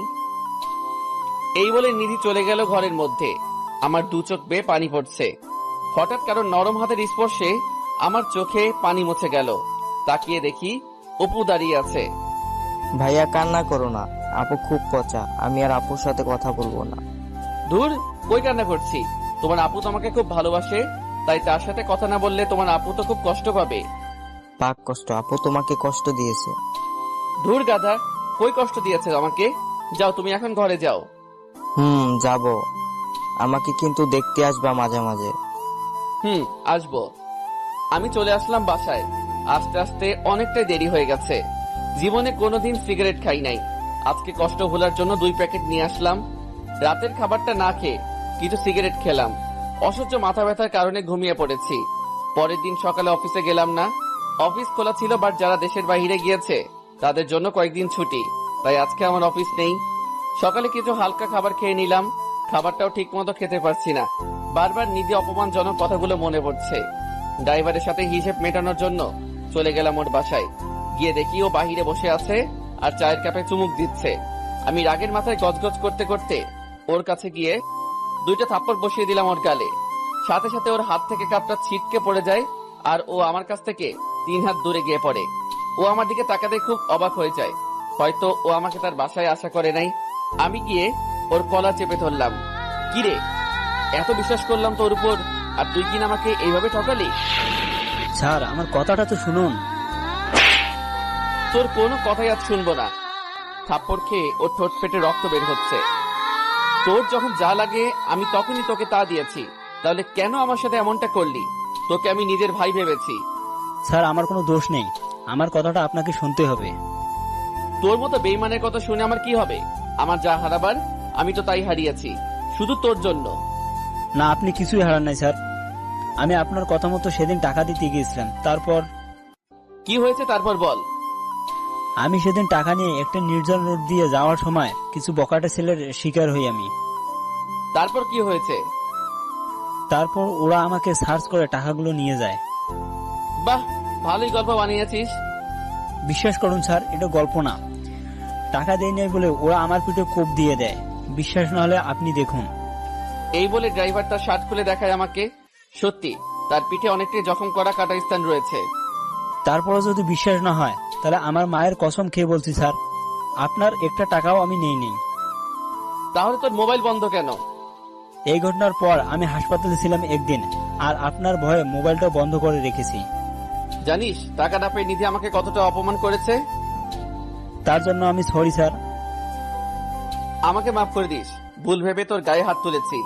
এই বলে নিধি চলে গেল ঘরের মধ্যে। আমার দু চোখ বেয়ে পানি পড়ছে। হঠাৎ কারো নরম হাতের স্পর্শে আমার চোখে পানি মুছে গেল। তাকিয়ে দেখি অপু দাঁড়িয়ে আছে। ভাইয়া কান্না করো না, আপু খুব পচা, আমি আর আপুর সাথে কথা বলবো না। দূর, কই কান্না করছি? তোমার আপু তো আমাকে খুব ভালোবাসে, তাই তার সাথে কথা না বললে তোমার আপু তো খুব কষ্ট পাবে। পাক কষ্ট, আপু তোমাকে কষ্ট দিয়েছে। ধুর গাধা, কই কষ্ট দিয়েছে আমাকে? যাও, তুমি এখন ঘরে যাও। যাব। আমাকে কিন্তু দেখতে আসবা মাঝে মাঝে। আসবো। আমি চলে আসলাম বাসায়। আস্তে আস্তে অনেকটাই দেরি হয়ে গেছে। জীবনে কোনোদিন সিগারেট খাই নাই। আজকে কষ্ট ভোলার জন্য 2 প্যাকেট নিয়ে আসলাম। রাতের খাবারটা না খেয়ে কিছু সিগারেট খেলাম। অসহ্য মাথা ব্যথার কারণে ঘুমিয়ে পড়েছি। পরের দিন সকালে অফিসে গেলাম না। অফিস খোলা ছিল, বাট যারা দেশের বাইরে গিয়েছে তাদের জন্য কয়েকদিন ছুটি, তাই আজকে আমার অফিস নেই। সকালে কিছু হালকা খাবার খেয়ে নিলাম। খাবারটাও ঠিক মতো খেতে পারছি না। বারবার নিজে অপমানজনক কথাগুলো মনে পড়ছে। ড্রাইভারের সাথে হিসেব মেটানোর জন্য চলে গেলাম ওর বাসায়। গিয়ে দেখি ও বাহিরে বসে আছে আর চায়ের কাপে চুমুক দিচ্ছে। আমি রাগের মাথায় গজগজ করতে করতে ওর কাছে গিয়ে 2টা থাপ্পড় বসিয়ে দিলাম ওর গালে। সাথে সাথে ওর হাত থেকে কাপটা ছিটকে পড়ে যায় আর ও আমার কাছ থেকে 3 হাত দূরে গিয়ে পড়ে। ও আমার দিকে তাকাতে খুব অবাক হয়ে যায়। হয়তো ও আমাকে তার বাসায় আশা করে নাই। আমি গিয়ে ওর কলা চেপে ধরলাম। কিরে, এত বিশ্বাস করলাম তোর উপর, আর তুই কিনা আমাকে এইভাবে ঠকালি? স্যার আমার কথাটা তো শুনুন। তোর কোনো কথাই আজ শুনবো না। থাপ্পড় খেয়ে ওর ঠোঁট ফেটে রক্ত বের হচ্ছে। তোর যখন যা লাগে আমি তখনই তোকে তা দিয়েছি, তাহলে কেন আমার সাথে এমনটা করলি? তোকে আমি নিজের ভাই ভেবেছি। স্যার আমার কোনো দোষ নেই, আমার কথাটা আপনাকে শুনতে হবে। তোর মতো বেইমানের কথা শুনে আমার কি হবে? আমার যা হারাবার আমি তো তাই হারিয়েছি, শুধু তোর জন্য। না, আপনি কিছুই হারান নাই স্যার। আমি আপনার কথা মতো সেদিন টাকা দিতে গিয়েছিলাম। তারপর কি হয়েছে তারপর বল। আমি সেদিন টাকা নিয়ে একটা নির্জন রোড দিয়ে যাওয়ার সময় কিছু বকাটে ছেলের শিকার হই আমি। তারপর কি হয়েছে? তারপর ওরা আমাকে সার্চ করে টাকাগুলো নিয়ে যায়। বাহ, ভালোই গল্প বানিয়েছিস। বিশ্বাস করুন স্যার, এটা গল্প না। টাকা দেয় নাই বলে ওরা আমার পিঠে কোপ দিয়ে দেয়। বিশ্বাস না হলে আপনি দেখুন। এই বলে ড্রাইভার তার শার্ট খুলে দেখায় আমাকে। সত্যি তার পিঠে অনেকটাই জখম করা কাটা স্থান রয়েছে। তারপরে যদি বিশ্বাস না হয় তাহলে আমার মায়ের কসম খেয়ে বলছি স্যার, আপনার একটা টাকাও আমি নেই। তাহলে তোর মোবাইল বন্ধ কেন? এই ঘটনার পর আমি হাসপাতালে ছিলাম একদিন, আর আপনার ভয়ে মোবাইলটা বন্ধ করে রেখেছি। জানিস টাকা না পেয়ে নিধি আমাকে কতটা অপমান করেছে? তার জন্য আমি সরি স্যার। আমাকে মাফ করে দিস, ভুল ভেবে তোর গায়ে হাত তুলেছি।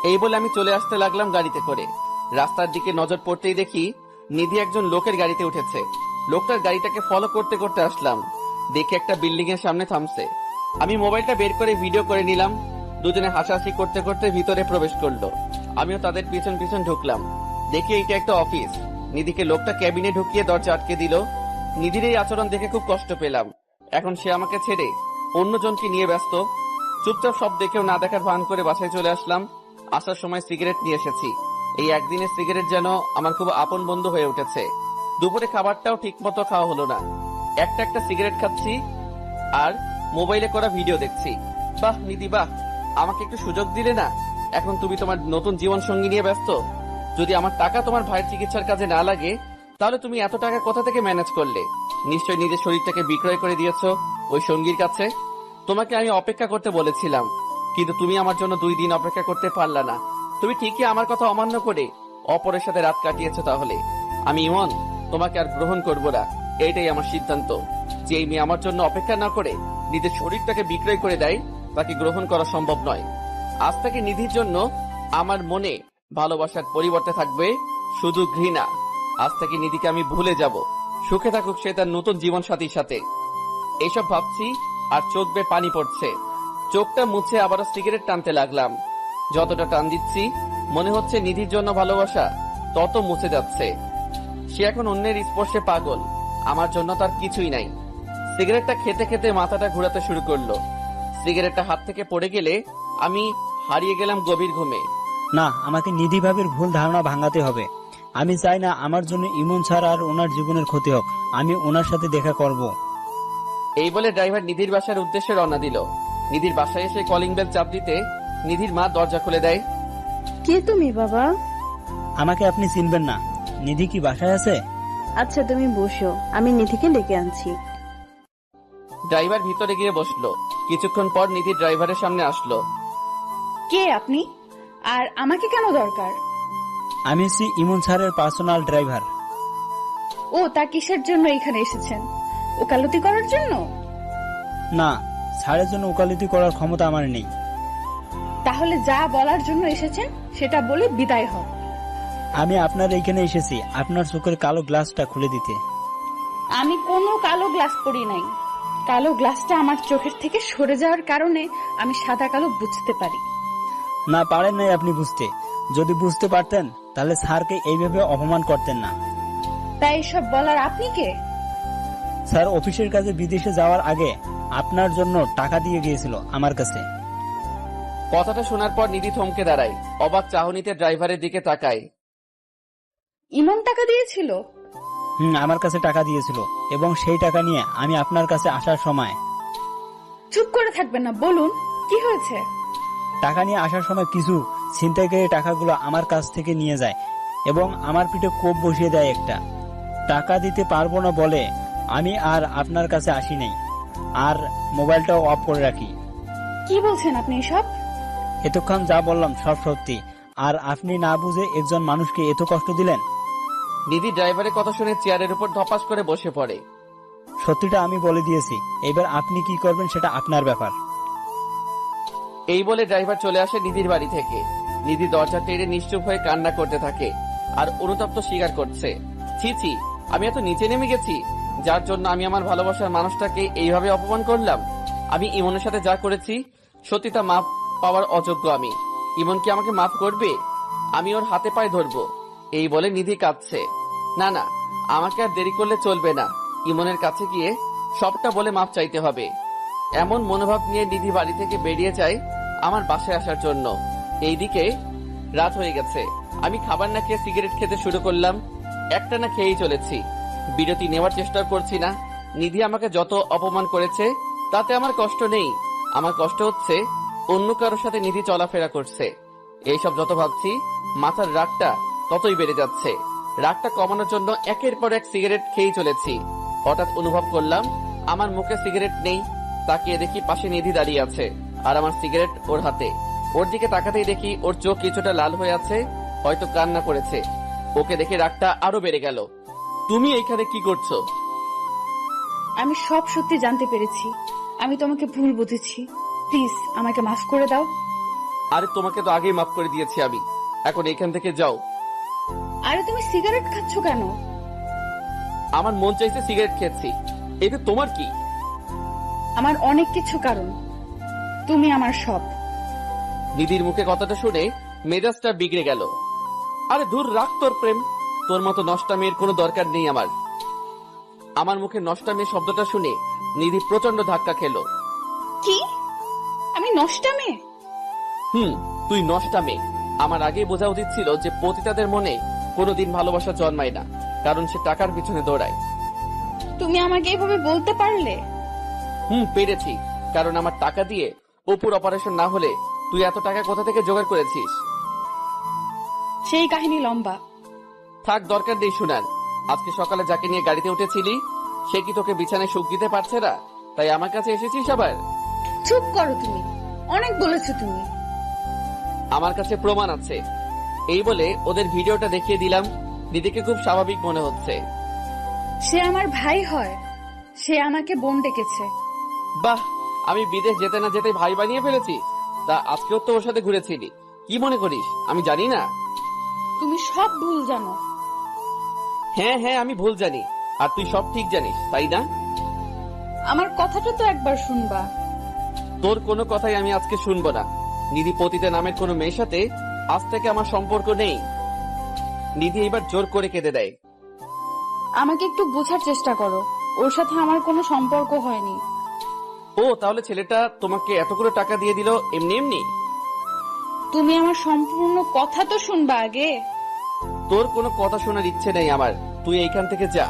এই বলে আমি চলে আসতে লাগলাম গাড়িতে করে। রাস্তার দিকে নজর পড়তেই দেখি নিধি একজন লোকের গাড়িতে উঠেছে। লোকটার গাড়িটাকে ফলো করতে করতে আসলাম, দেখে একটা বিল্ডিং এর সামনে থামছে। আমি মোবাইলটা বের করে ভিডিও করে নিলাম। দুজনে হাসাহাসি করতে করতে ভিতরে প্রবেশ করলো। আমিও তাদের পিছন পিছন ঢুকলাম। দেখি এটা একটা অফিস। নিধিকে লোকটা ক্যাবিনে ঢুকিয়ে দরজা আটকে দিল। নিধির এই আচরণ দেখে খুব কষ্ট পেলাম। এখন সে আমাকে ছেড়ে অন্যজনকে নিয়ে ব্যস্ত। চুপচাপ সব দেখেও না দেখার ভান করে বাসায় চলে আসলাম। আসার সময় সিগারেট নিয়ে এসেছি। এই একদিনের সিগারেট যেন আমার খুব আপন বন্ধু হয়ে উঠেছে। দুপুরে খাবারটাও ঠিক মতো খাওয়া হলো না। একটা একটা সিগারেট খাচ্ছি আর মোবাইলে করা ভিডিও দেখছি। বাহ নিধি বাহ, আমাকে একটু সুযোগ দিলে না? এখন তুমি তোমার নতুন জীবন সঙ্গী নিয়ে ব্যস্ত। যদি আমার টাকা তোমার ভাইয়ের চিকিৎসার কাজে না লাগে, তাহলে তুমি এত টাকা কোথা থেকে ম্যানেজ করলে? নিশ্চয়ই নিজের শরীরটাকে বিক্রয় করে দিয়েছো ওই সঙ্গীর কাছে। তোমাকে আমি অপেক্ষা করতে বলেছিলাম, কিন্তু তুমি আমার জন্য 2 দিন অপেক্ষা করতে পারলা না। তুমি ঠিকই আমার কথা অমান্য করে অপরের সাথে রাত কাটিয়েছো। তাহলে আমি ইমন তোমাকে আর গ্রহণ করব না। এইটাই আমার সিদ্ধান্ত যে এই মেয়ে আমার জন্য অপেক্ষা না করে নিজের শরীরটাকে বিক্রয় করে দেয়, তাকে গ্রহণ করা সম্ভব নয়। আজ থেকে নিধির জন্য আমার মনে ভালোবাসার পরিবর্তে থাকবে শুধু ঘৃণা। আজ থেকে নিধিকে আমি ভুলে যাব। সুখে থাকুক সে তার নতুন জীবন সাথীর সাথে। এইসব ভাবছি আর চোখ বেয়ে পানি পড়ছে। চোখটা মুছে আবারও সিগারেট টানতে লাগলাম। যতটা টান দিচ্ছি মনে হচ্ছে নিধির জন্য ভালোবাসা তত মুছে যাচ্ছে। সে এখন অন্যের স্পর্শে পাগল, আমার জন্য তার কিছুই নাই। সিগারেটটা খেতে খেতে মাথাটা ঘোরাতে শুরু করলো। সিগারেটটা হাত থেকে পড়ে গেলে আমি হারিয়ে গেলাম গভীর ঘুমে। না, আমাকে নিধি ভাবির ভুল ধারণা ভাঙাতে হবে। আমি চাই না আমার জন্য ইমন স্যার আর ওনার জীবনের ক্ষতি হোক। আমি ওনার সাথে দেখা করব। এই বলে ড্রাইভার নিধির বাসার উদ্দেশ্যে রওনা দিল। নিধির বাসায় এসে কলিং বেল চাপ দিতে নিধির মা দরজা খুলে দেয়। কে তুমি বাবা? আমাকে আপনি চিনবেন না। নিধি কি বাসায় আছে? আচ্ছা তুমি বসো, আমি নিধিকে ডেকে আনছি। ড্রাইভার ভিতরে গিয়ে বসলো। কিছুক্ষণ পর নিধি ড্রাইভারের সামনে আসলো। কে আপনি? আর আমাকে কেন দরকার? আমি হচ্ছি ইমন স্যারের পার্সোনাল ড্রাইভার। ও তা কিসের জন্য এখানে এসেছেন? ওকালতি করার জন্য? না, স্যারের জন্য ওকালতি করার ক্ষমতা আমার নেই। তাহলে যা বলার জন্য এসেছেন সেটা বলে বিদায় হন। আমি আপনার এইখানে এসেছি আপনার চোখের কালো গ্লাসটা খুলে দিতে। আমি কোনো কালো গ্লাস পরি নাই। কালো গ্লাসটা আমার চোখের থেকে সরে যাওয়ার কারণে আমি সাদা কালো বুঝতে পারি। না, পারেন নাই আপনি বুঝতে। যদি বুঝতে পারতেন তাহলে স্যারকে এইভাবে অপমান করতেন না। তাই এসব বলার আপনি কে? স্যার অফিসের কাজে বিদেশে যাওয়ার আগে আপনার জন্য টাকা দিয়ে গিয়েছিল আমার কাছে। কথাটা শোনার পর নিধি থমকে দাঁড়ায়, অবাক চাহনিতে ড্রাইভারের দিকে তাকায়। ইমন টাকা দিয়েছিল? আমার কাছে টাকা দিয়েছিল এবং সেই টাকা নিয়ে আমি আপনার কাছে আসার সময়। চুপ করে থাকবেন না, বলুন কি হয়েছে? টাকা নিয়ে আসার সময় কিছু ছিনতাইকারী টাকাগুলো আমার কাছ থেকে নিয়ে যায় এবং আমার পিঠে কোপ বসিয়ে দেয় একটা। টাকা দিতে পারবো না বলে আমি আর আপনার কাছে আসি নাই, আর মোবাইলটাও অফ করে রাখি। কি বলছেন আপনি এসব? এতক্ষণ যা বললাম সব সত্যি, আর আপনি না বুঝে একজন মানুষকে এত কষ্ট দিলেন। নিধি ড্রাইভারের কথা শুনে চেয়ারের উপর ধপাস করে বসে পড়ে। সত্যিটা আমি বলে দিয়েছি, এবার আপনি কি করবেন সেটা আপনার ব্যাপার। এই বলে ড্রাইভার চলে আসে নিধির বাড়ি থেকে। নিধি দরজা টেনে নিশ্চুপ হয়ে কান্না করতে থাকে আর অনুতপ্ত স্বীকার করছে, ছি ছি, আমি এত নিচে নেমে গেছি যার জন্য আমি আমার ভালোবাসার মানুষটাকে এইভাবে অপমান করলাম। আমি ইমনের সাথে যা করেছি সত্যি তা মাফ পাওয়ার অযোগ্য আমি। ইমন কি আমাকে মাফ করবে? আমি ওর হাতে পায়ে ধরবো। এই বলে নিধি কাঁদছে। না না, আমাকে আর দেরি করলে চলবে না। ইমনের কাছে গিয়ে সবটা বলে মাফ চাইতে হবে। এমন মনোভাব নিয়ে নিধি বাড়ি থেকে বেরিয়ে যায় আমার বাসায় আসার জন্য। এইদিকে রাত হয়ে গেছে। আমি খাবার না খেয়ে সিগারেট খেতে শুরু করলাম। একটা না খেয়েই চলেছি, বিরতি নেওয়ার চেষ্টা করছি না। নিধি আমাকে যত অপমান করেছে তাতে আমার কষ্ট নেই। আমার কষ্ট হচ্ছে অন্য কারোর সাথে নিধি চলাফেরা করছে। এইসব যত ভাবছি মাথার রাগটা ততই বেড়ে যাচ্ছে। রাগটা কমানোর জন্য একের পর এক সিগারেট খেয়েই চলেছি। হঠাৎ অনুভব করলাম আমার মুখে সিগারেট নেই। তাকিয়ে দেখি পাশে নিধি দাঁড়িয়ে আছে আর আমার সিগারেট ওর হাতে। ওর দিকে তাকাতেই দেখি ওর চোখ কিছুটা লাল হয়ে আছে, হয়তো কান্না করেছে। ওকে দেখে রাগটা আরো বেড়ে গেল। তুমি এইখানে কি করছো? আমি সব সত্যি জানতে পেরেছি। আমি তোমাকে ভুল বুঝেছি। প্লিজ আমাকে মাফ করে দাও। আরে তোমাকে তো আগেই মাফ করে দিয়েছি আমি, এখন এখান থেকে যাও। আরে তুমি সিগারেট খাচ্ছ কেন? আমার মন চাইছে সিগারেট খেয়েছি, এতে তোমার কি? আমার অনেক কিছু কারণ, তুমি আমার সব। নিধির মুখে কথাটা শুনে মেজাজটা বিগড়ে গেল। আরে দূর রাখ তোর প্রেম, তোর মতো নষ্টা মেয়ের কোনো দরকার নেই আমার। আমার মুখে নষ্টা মেয়ে শব্দটা শুনে নিধি প্রচন্ড ধাক্কা খেলো। কি? আমি নষ্টা মেয়ে? তুই নষ্টা মেয়ে। আমার আগেই বোঝা উচিত ছিল যে পতিতাদের মনে কোনোদিন ভালোবাসা জন্মায় না, কারণ সে টাকার পিছনে দৌড়ায়। তুমি আমাকে এভাবে বলতে পারলে? পেরেছি, কারণ আমার টাকা দিয়ে অপুর অপারেশন না হলে তুই এত টাকা কোথা থেকে জোগাড় করেছিস? সেই কাহিনী লম্বা। থাক, দরকার নেই শুনান। আজকে সকালে যাকে নিয়ে গাড়িতে উঠেছিলি সে কি তোকে বিছানায় সুখ দিতে পারছে না, তাই আমার কাছে এসেছিস আবার? চুপ করো তুমি, অনেক বলেছো তুমি। আমার কাছে প্রমাণ আছে। এই বলে ওদের ভিডিওটা দেখিয়ে দিলাম। নিধিকে খুব স্বাভাবিক মনে হচ্ছে। সে আমার ভাই হয়, সে আমাকে বোন ডেকেছে। বাহ, আমি বিদেশ যেতে না যেতে ভাই বানিয়ে ফেলেছি। তা আজকেও তো ওর সাথে ঘুরেছিলি, কি মনে করিস আমি জানি না? তুমি সব ভুল জানো। হ্যাঁ হ্যাঁ, আমি ভুল জানি, আর তুই সব ঠিক জানিস, তাই না? আমার কথাটা তো একবার শুনবা। তোর কোনো কথাই আমি আজকে শুনবো না। নিধি পতিতা নামের কোনো মেয়ের সাথে আজ থেকে আমার সম্পর্ক নেই। নিধি এবার জোর করে কেঁদে দেয়। আমাকে একটু বোঝার চেষ্টা করো, ওর সাথে আমার কোনো সম্পর্ক হয়নি। ও তাহলে ছেলেটা তোমাকে এতগুলো টাকা দিয়ে দিল এমনি এমনি? তুমি আমার সম্পূর্ণ কথা তো শুনবা আগে। তোর কোনো কথা শোনার ইচ্ছে নেই আমার, তুই এইখান থেকে যা।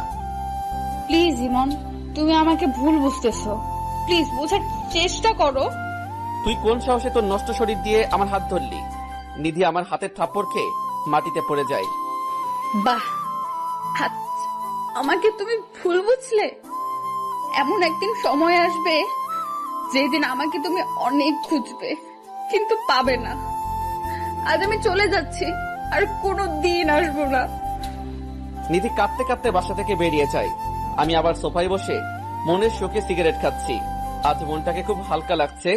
প্লিজ ইমন, তুমি আমাকে ভুল বুঝতেছো। প্লিজ বোঝার চেষ্টা করো। তুই কোন সাহসে তোর নষ্ট শরীর দিয়ে আমার হাত ধরলি? নিধি আমার হাতের থাপ্পড় খেয়ে মাটিতে পড়ে যায়। বাহ, আমাকে তুমি ভুল বুঝলে। এমন একদিন সময় আসবে যেদিন আমাকে তুমি অনেক খুঁজবে, কিন্তু পাবে না। আজ আমি চলে যাচ্ছি, আর কোনো দিন আসবো না। নিধি কাঁদতে কাঁদতে বাসা থেকে বেরিয়ে যায়। আমি আবার সোফায় বসে মনের শোকে সিগারেট খাচ্ছি। আজ মনটাকে খুব হালকা লাগছে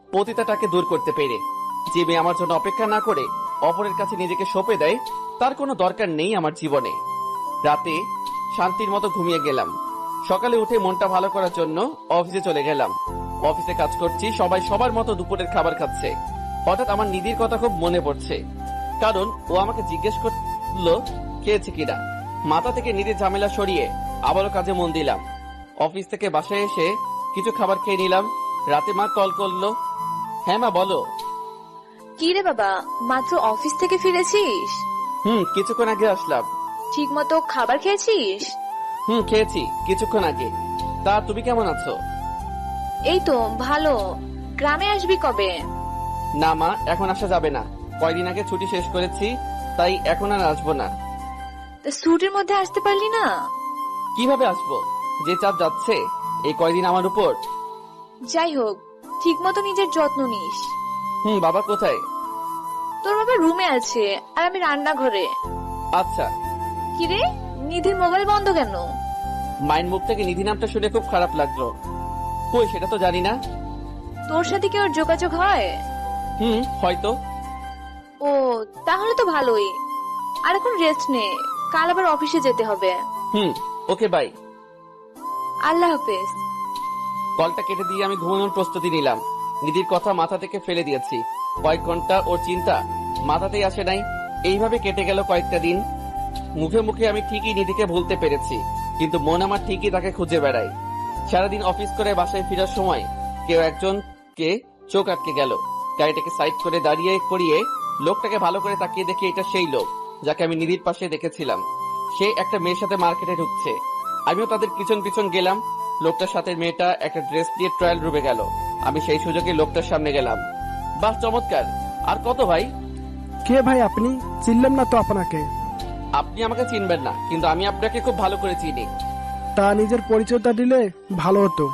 পতিতাটাকে দূর করতে পেরে। যে মেয়ে আমার জন্য অপেক্ষা না করে অপরের কাছে নিজেকে সঁপে দেয়, তার কোনো দরকার নেই আমার জীবনে। রাতে শান্তির মতো ঘুমিয়ে গেলাম। সকালে উঠে মনটা ভালো করার জন্য অফিসে চলে গেলাম। অফিসে কাজ করছি, সবাই সবার মতো দুপুরের খাবার খাচ্ছে। হঠাৎ আমার নিধির কথা খুব মনে পড়ছে, কারণ ও আমাকে জিজ্ঞেস করলো খেয়েছে কিনা। মাথা থেকে নিধির ঝামেলা সরিয়ে আবারও কাজে মন দিলাম। অফিস থেকে বাসায় এসে কিছু খাবার খেয়ে নিলাম। রাতে মা কল করলো। হ্যাঁ মা, বলো। কি রে বাবা, মাত্র অফিস থেকে ফিরেছিস? কিছুক্ষণ আগে আসলাম। ঠিক মতো খাবার খেয়েছিস? খেয়েছি কিছুক্ষণ আগে। তা তুমি কেমন আছো? এই তো ভালো। গ্রামে আসবি কবে? না মা, এখন আসা যাবে না। কয়দিন আগে ছুটি শেষ করেছি, তাই এখন আর আসবো না। ছুটির মধ্যে আসতে পারলি না? কিভাবে আসবো, যে চাপ যাচ্ছে এই কয়দিন আমার উপর। যাই হোক, ঠিক মতো নিজের যত্ন নিস। বাবা কোথায়? তোর বাবা রুমে আছে, আর আমি রান্নাঘরে। আচ্ছা। কিরে, নিধির মোবাইল বন্ধ কেন? মায়ের মুখ থেকে নিধি নামটা শুনে খুব খারাপ লাগলো। কই, সেটা তো জানি না। তোর সাথে কি ওর যোগাযোগ হয়? হয়তো। ও, তাহলে তো ভালোই। আর এখন রেস্ট নে, কাল আবার অফিসে যেতে হবে। ওকে, বাই। আল্লাহ হাফেজ। কলটা কেটে দিয়ে আমি ঘুমানোর প্রস্তুতি নিলাম। নিধির কথা মাথা থেকে ফেলে দিয়েছি। কয়েক ঘন্টা ওর চিন্তা মাথাতেই আসে নাই। এইভাবে কেটে গেল কয়েকটা দিন। মুখে মুখে আমি ঠিকই নিধিকে ভুলতে পেরেছি, কিন্তু মন আমার ঠিকই তাকে খুঁজে বেড়ায়। সারাদিন অফিস করে বাসায় ফেরার সময় কেউ একজনকে চোখ আটকে গেল। গাড়িটাকে সাইড করে দাঁড়িয়ে করিয়ে লোকটাকে ভালো করে তাকিয়ে দেখি এটা সেই লোক যাকে আমি নিধির পাশে দেখেছিলাম। সে একটা মেয়ের সাথে মার্কেটে ঢুকছে। আমিও তাদের পিছন পিছন গেলাম। লোকটার সাথে মেয়েটা একটা ড্রেস দিয়ে ট্রায়াল রুমে গেল। আমি সেই সুযোগে লোকটার সামনে গেলাম। বাহ, চমৎকার। আর কত ভাই? কে ভাই আপনি? চিনলাম না তো আপনাকে। আপনি আমাকে চিনবেন না, কিন্তু আমি আপনাকে খুব ভালো করে চিনি। তা নিজের পরিচয়টা দিলে ভালো হতো।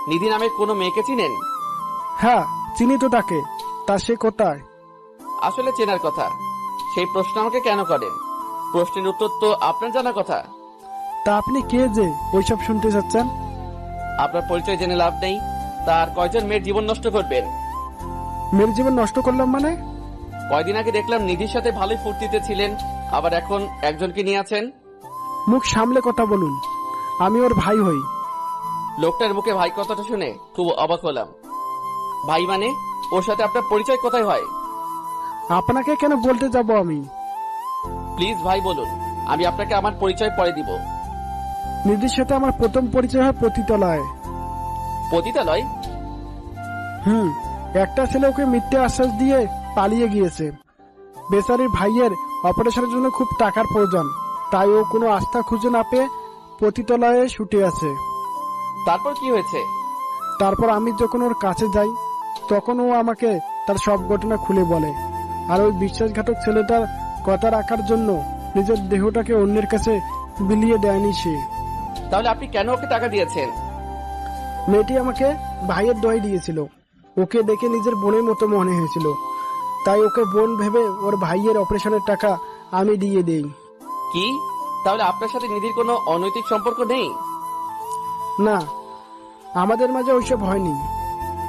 নিধি নামে কোনো মেয়েকে চিনেন? হ্যাঁ, চিনি তো তাকে। তা সে কোথায়? আসলে চেনার কথা। সেই প্রশ্ন আমাকে কেন করেন? প্রশ্নের উত্তর তো আপনার জানা কথা। তা আপনি কে যে ওইসব শুনতে চাচ্ছেন? আপনার পরিচয় জেনে লাভ নেই। তার কয়জন মেয়ের জীবন নষ্ট করবেন? মেয়ের জীবন নষ্ট করলাম মানে? কয়দিন আগে দেখলাম নিধির সাথে ভালোই ফুর্তিতে ছিলেন, আবার এখন একজনকে নিয়ে আছেন। মুখ সামলে কথা বলুন, আমি ওর ভাই হই। লোকটার মুখে ভাই কথাটা শুনে খুব অবাক হলাম। ভাই মানে? ওর সাথে আপনার পরিচয় কোথায় হয়? আপনাকে কেন বলতে যাব আমি? প্লিজ ভাই বলুন, আমি আপনাকে আমার পরিচয় পরে দিব। নিধির সাথে আমার প্রথম পরিচয় হয় পতিতলায়। পতিতালয়? একটা ছেলে ওকে মিথ্যে আশ্বাস দিয়ে পালিয়ে গিয়েছে। বেচারির ভাইয়ের অপারেশনের জন্য খুব টাকার প্রয়োজন, তাই ও কোনো আস্থা খুঁজে না পেয়ে পতিতলায় ছুটে আছে। তারপর কি হয়েছে? তারপর আমি যখন ওর কাছে যাই তখন ও আমাকে তার সব ঘটনা খুলে বলে। আর ওই বিশ্বাসঘাতক ছেলেটার কথা রাখার জন্য নিজের দেহটাকে অন্যের কাছে বিলিয়ে দেয়নি সে। তাহলে আপনি কেন ওকে টাকা দিয়েছেন? মেয়েটি আমাকে ভাইয়ের দোহাই দিয়েছিল। ওকে দেখে নিজের বোনের মতো মনে হয়েছিল, তাই ওকে বোন ভেবে ওর ভাইয়ের অপারেশনের টাকা আমি দিয়ে দেই। কি? তাহলে আপনার সাথে নিধির কোনো অনৈতিক সম্পর্ক নেই? না, আমাদের মাঝে ওইসব হয়নি।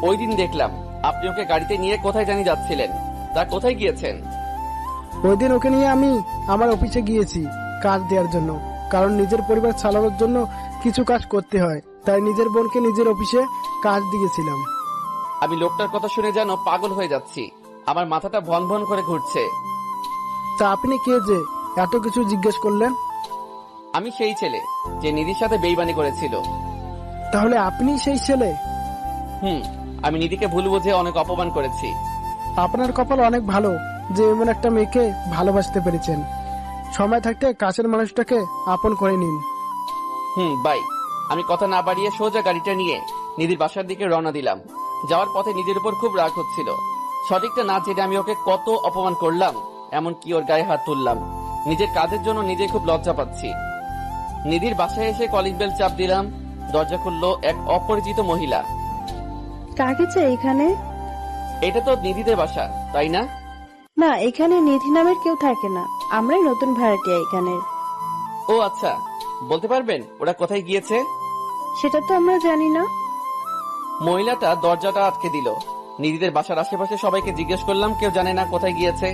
ওই দিন দেখলাম আপনি ওকে গাড়িতে নিয়ে কোথায় জানি যাচ্ছিলেন, তা কোথায় গিয়েছেন? ওই দিন ওকে নিয়ে আমি আমার অফিসে গিয়েছি কাজ দেওয়ার জন্য, কারণ নিজের পরিবার চালানোর জন্য কিছু কাজ করতে হয়, তাই নিজের বোনকে নিজের অফিসে কাজ দিয়েছিলাম। আমি লোকটার কথা শুনে যেন পাগল হয়ে যাচ্ছি, আমার মাথাটা ভন ভন করে ঘুরছে। তা আপনি কে যে এত কিছু জিজ্ঞেস করলেন? আমি সেই ছেলে যে নিধির সাথে বেইমানি করেছিল। তাহলে আপনি সেই ছেলে? আমি নিধিকে ভুল বুঝে অনেক অপমান করেছি। আপনার কপাল অনেক ভালো যে এমন একটা মেয়েকে ভালোবাসতে পেরেছেন। সময় থাকতে কাছের মানুষটাকে আপন করে নিন। বাই। আমি কথা না বাড়িয়ে সোজা গাড়িটা নিয়ে নিধির বাসার দিকে রওনা দিলাম। যাওয়ার পথে নিধির উপর খুব রাগ হচ্ছিল। সঠিকটা না জেনে আমি ওকে কত অপমান করলাম, এমনকি ওর গায়ে হাত তুললাম। নিজের কাজের জন্য নিজে খুব লজ্জা পাচ্ছি। নিধির বাসায় এসে কলিং বেল চাপ দিলাম। দরজা খুললো এক অপরিচিত মহিলা। কাকে চাই এখানে? এটা তো নিধিদের বাসা, তাই না? না, এখানে নিধি নামের কেউ থাকে না, আমরাই নতুন ভাড়াটিয়া এখানে। ও আচ্ছা, বলতে পারবেন ওরা কোথায় গিয়েছে? সেটা তো আমরা জানি না। মহিলাটা দরজাটা আটকে দিল। নিধিদের বাসার আশেপাশে সবাইকে জিজ্ঞেস করলাম, কেউ জানে না কোথায় গিয়েছে।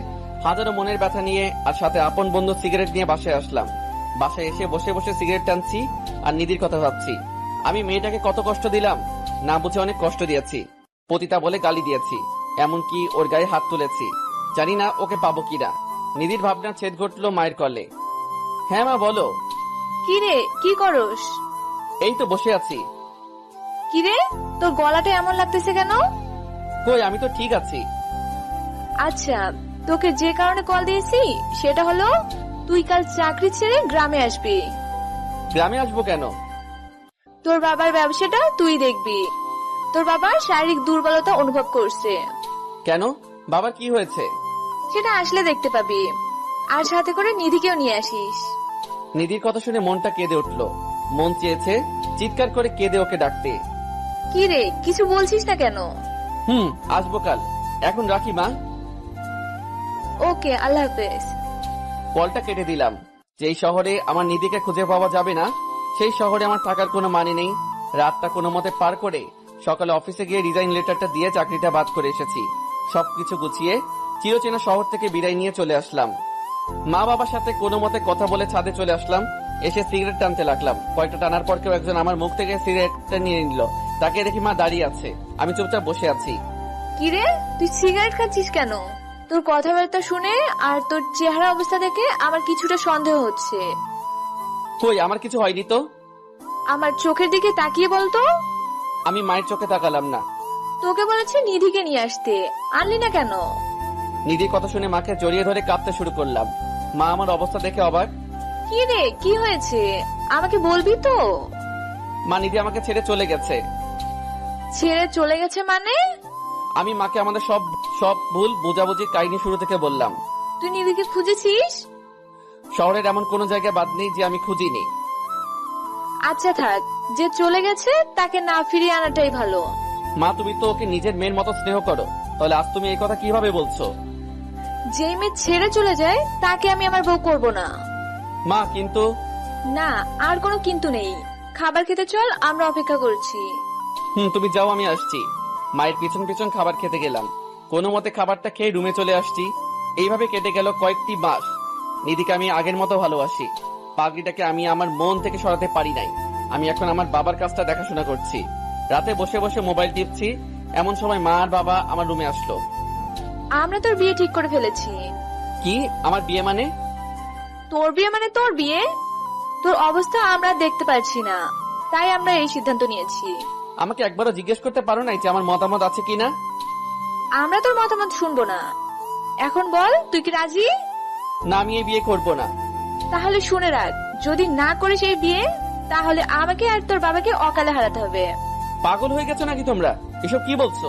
হাজারো মনের ব্যথা নিয়ে আর সাথে আপন বন্ধু সিগারেট নিয়ে বাসায় আসলাম। বাসায় এসে বসে বসে সিগারেট টানছি আর নিধির কথা ভাবছি। আমি মেয়েটাকে কত কষ্ট দিলাম, না বুঝে অনেক কষ্ট দিয়েছি। পতিতা বলে গালি দিয়েছি, এমনকি ওর গায়ে হাত তুলেছি। জানি না ওকে পাবো কিনা। নিধির ভাবনার ছেদ ঘটলো মায়ের কলে। হ্যাঁ মা, বলো। কি রে, কি করস? এই তো বসে আছি। কি রে, তোর গলাটা এমন লাগতেছে কেন? কই, আমি তো ঠিক আছি। আচ্ছা, তোকে যে কারণে কল দিয়েছি সেটা হলো তুই কাল চাকরি ছেড়ে গ্রামে আসবি। গ্রামে আসবো কেন? তোর বাবার ব্যবসাটা তুই দেখবি। তোর বাবা শারীরিক দুর্বলতা অনুভব করছে। কেন? বাবার কি হয়েছে? সেটা আসলে দেখতে পাবি। আর সাথে করে নিধিকেও নিয়ে আসিস। নিধির কথা শুনে মনটা কেঁদে উঠলো। মন চেয়েছে চিৎকার করে কেঁদে ওকে ডাকতে। কি রে, কিছু বলছিস না কেন? আসবো কাল। এখন রাখি মা। ওকে, আল্লাহ হাফেজ। কলটা কেটে দিলাম। যেই শহরে আমার নিধিকে খুঁজে পাওয়া যাবে না, সেই শহরে আমার থাকার কোনো মানে নেই। রাতটা কোনো মতে পার করে সকালে অফিসে গিয়ে রিজাইন লেটারটা দিয়ে চাকরিটা বাদ করে এসেছি। সবকিছু গুছিয়ে চিরচেনা শহর থেকে বিদায় নিয়ে চলে আসলাম। মা বাবার সাথে কোনো মতে কথা বলে ছাদে চলে আসলাম। এসে সিগারেট টানতে লাগলাম। কয়েকটা টানার পর কেউ একজন আমার মুখ থেকে সিগারেটটা নিয়ে নিল। তাকে দেখি মা দাঁড়িয়ে আছে, আমি চুপচাপ বসে আছি। কি রে, তুই সিগারেট খাচ্ছিস কেন? তোর কথাবার্তা শুনে আর তোর চেহারা অবস্থা দেখে আমার কিছুটা সন্দেহ হচ্ছে। কই, আমার কিছু হয়নি তো। আমার চোখের দিকে তাকিয়ে বলতো। আমি মায়ের চোখে তাকালাম না। তোকে বলেছে নিধিকে নিয়ে আসতে, আনলি না কেন? নিধির কথা শুনে মাকে জড়িয়ে ধরে কাঁদতে শুরু করলাম। মা আমার অবস্থা দেখে অবাক। কি রে, কি হয়েছে আমাকে বলবি তো? মা, নিধি আমাকে ছেড়ে চলে গেছে। ছেড়ে চলে গেছে মানে? আমি মাকে আমাদের সব ভুল বোঝাবুঝির কাহিনী শুরু থেকে বললাম। তুই নিধিকে খুঁজেছিস? শহরের এমন কোন জায়গায় বাদ নেই যে আমি খুঁজিনি। আচ্ছা থাক, যে চলে গেছে তাকে না ফিরিয়ে আনাটাই ভালো। মা, তুমি তো ওকে নিজের মেয়ের মতো স্নেহ করো, তাহলে আজ তুমি এই কথা কিভাবে বলছো? যে মেয়ে ছেড়ে চলে যায় তাকে আমি আমার বউ করব না। মা, কিন্তু না, আর কোনো কিন্তু নেই। খাবার খেতে চল, আমরা অপেক্ষা করছি। তুমি যাও, আমি আসছি। মায়ের পিছন পিছন খাবার খেতে গেলাম। কোনো মতে খাবারটা খেয়ে রুমে চলে আসছি। এইভাবে কেটে গেল কয়েকটি মাস। নিধিকে আমি আগের মতো ভালোবাসি। পাগড়িটাকে আমি আমার মন থেকে সরাতে পারি নাই। আমি এখন আমার বাবার কাজটা দেখাশোনা করছি। রাতে বসে বসে মোবাইল টিপছি, এমন সময় মা আর বাবা আমার রুমে আসলো। আমরা তোর বিয়ে ঠিক করে ফেলেছি। কি? আমার বিয়ে মানে? তোর বিয়ে মানে তোর বিয়ে? তোর অবস্থা আমরা দেখতে পাচ্ছি না, তাই আমরা এই সিদ্ধান্ত নিয়েছি। আমাকে একবারও জিজ্ঞেস করতে পারো নাই যে আমার মতামত আছে কিনা? আমরা তোর মতামত শুনবো না। এখন বল, তুই কি রাজি? না, আমি এই বিয়ে করব না। তাহলে শুনে রাখ, যদি না করিস এই বিয়ে, তাহলে আমাকে আর তোর বাবাকে অকালে হারাতে হবে। পাগল হয়ে গেছো নাকি তোমরা? এসব কি বলছো?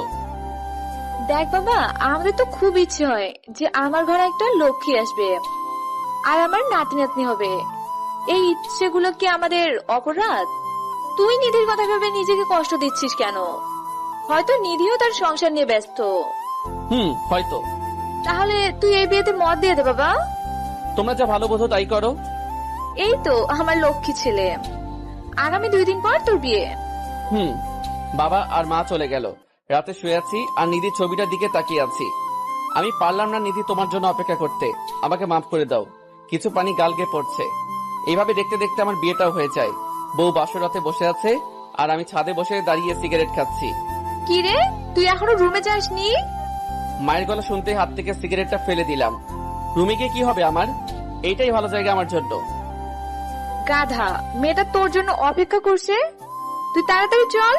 দেখ বাবা, আমাদের তো খুব ইচ্ছে হয় যে আমার ঘরে একটা লক্ষ্মী আসবে আর আমার নাতি নাতনি হবে। এই ইচ্ছেগুলো কি আমাদের অপরাধ? তুই নিধির কথা ভেবে নিজেকে কষ্ট দিচ্ছিস কেন? হয়তো নিধিও তার সংসার নিয়ে ব্যস্ত। হয়তো। তাহলে তুই এই বিয়েতে মত দিয়ে দে বাবা। তোমরা যা ভালো বোঝো তাই করো। এই তো আমার লক্ষ্মী ছেলে। আগামী 2 দিন পর তোর বিয়ে। বাবা আর মা চলে গেল। রাতে শুয়ে আছি আর নিধির ছবিটার দিকে তাকিয়ে আছি। আমি পারলাম না নিধি তোমার জন্য অপেক্ষা করতে। আমাকে মাফ করে দাও। কিছু পানি গাল গিয়ে পড়ছে। এইভাবে দেখতে দেখতে আমার বিয়েটাও হয়ে যায়। বউ বাসর রাতে বসে আছে আর আমি ছাদে বসে দাঁড়িয়ে সিগারেট খাচ্ছি। কি রে, তুই এখনো রুমে যাসনি? মায়ের গলা শুনতে হাত থেকে সিগারেটটা ফেলে দিলাম। রুমে গিয়ে কি হবে আমার? এইটাই ভালো জায়গা আমার জন্য। গাধা, মেয়েটা তোর জন্য অপেক্ষা করছে, তুই তাড়াতাড়ি চল।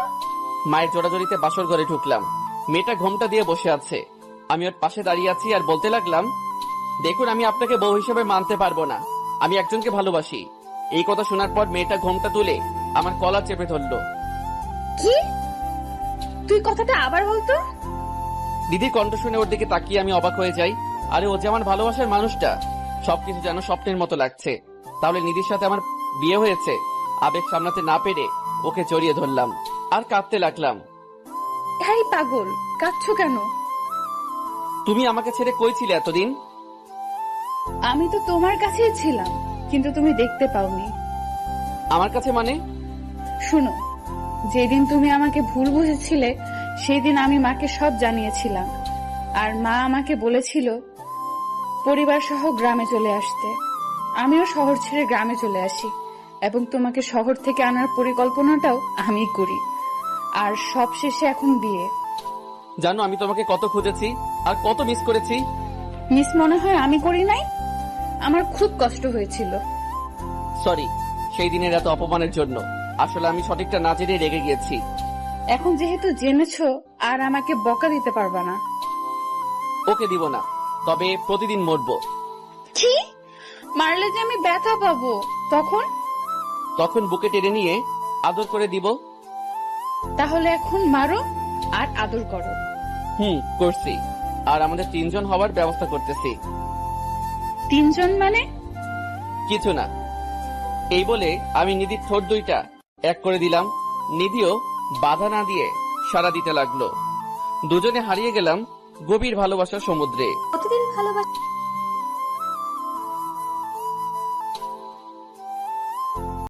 মায়ের জোড়াজড়িতে বাসর ঘরে ঢুকলাম। মেয়েটা ঘোমটা দিয়ে বসে আছে। আমি ওর পাশে দাঁড়িয়ে আছি আর বলতে লাগলাম, দেখুন, আমি আপনাকে বউ হিসেবে মানতে পারবো না। আমি একজনকে ভালোবাসি। এই কথা শোনার পর মেয়েটা ঘোমটা তুলে আমার কলার চেপে ধরলো। কি? তুই কথাটা আবার বলতো। দিদির কণ্ঠ শুনে ওর দিকে তাকিয়ে আমি অবাক হয়ে যাই। আরে ও যে আমার ভালোবাসার মানুষটা। সবকিছু যেন স্বপ্নের মতো লাগছে। তাহলে নিধির সাথে আমার বিয়ে হয়েছে। আবেগ সামলাতে না পেরে ওকে জড়িয়ে ধরলাম আর কাঁদতে লাগলাম। এই পাগল, কাঁদছো কেন? তুমি আমাকে ছেড়ে কই ছিলে এতদিন? আমি তো তোমার কাছেই ছিলাম, কিন্তু তুমি দেখতে পাওনি। আমার কাছে মানে? শুনো, যেদিন তুমি আমাকে ভুল বুঝেছিলে সেই দিন আমি মাকে সব জানিয়েছিলাম। আর মা আমাকে বলেছিল পরিবার সহ গ্রামে চলে আসতে। আমিও শহর ছেড়ে গ্রামে চলে আসি এবং তোমাকে শহর থেকে আনার পরিকল্পনাটাও আমি করি। আর সবশেষে এখন বিয়ে। জানো আমি তোমাকে কত খুঁজেছি আর কত মিস করেছি। মিস মনে হয় আমি করি নাই? আমার খুব কষ্ট হয়েছিল। সরি সেই দিনের এত অপমানের জন্য। আসলে আমি সঠিকটা না জেনে রেগে গিয়েছি। এখন যেহেতু জেনেছো, আর আমাকে বকা দিতে পারবা না। ওকে দিব না, তবে প্রতিদিন মরবো। কি? মারলে যে আমি ব্যথা পাবো, তখন বুকে টেনে নিয়ে আদর করে দিব। তাহলে এখন মারো আর আদর করো। করছি। আর আমাদের 3 জন হওয়ার ব্যবস্থা করতেছি। 3 জন মানে? কিছু না। এই বলে আমি নিধির ঠোঁট দুইটা এক করে দিলাম। নিধিও বাধা না দিয়ে সাড়া দিতে লাগলো। দুজনে হারিয়ে গেলাম গভীর ভালোবাসার সমুদ্রে। প্রতিদিন ভালোবাসা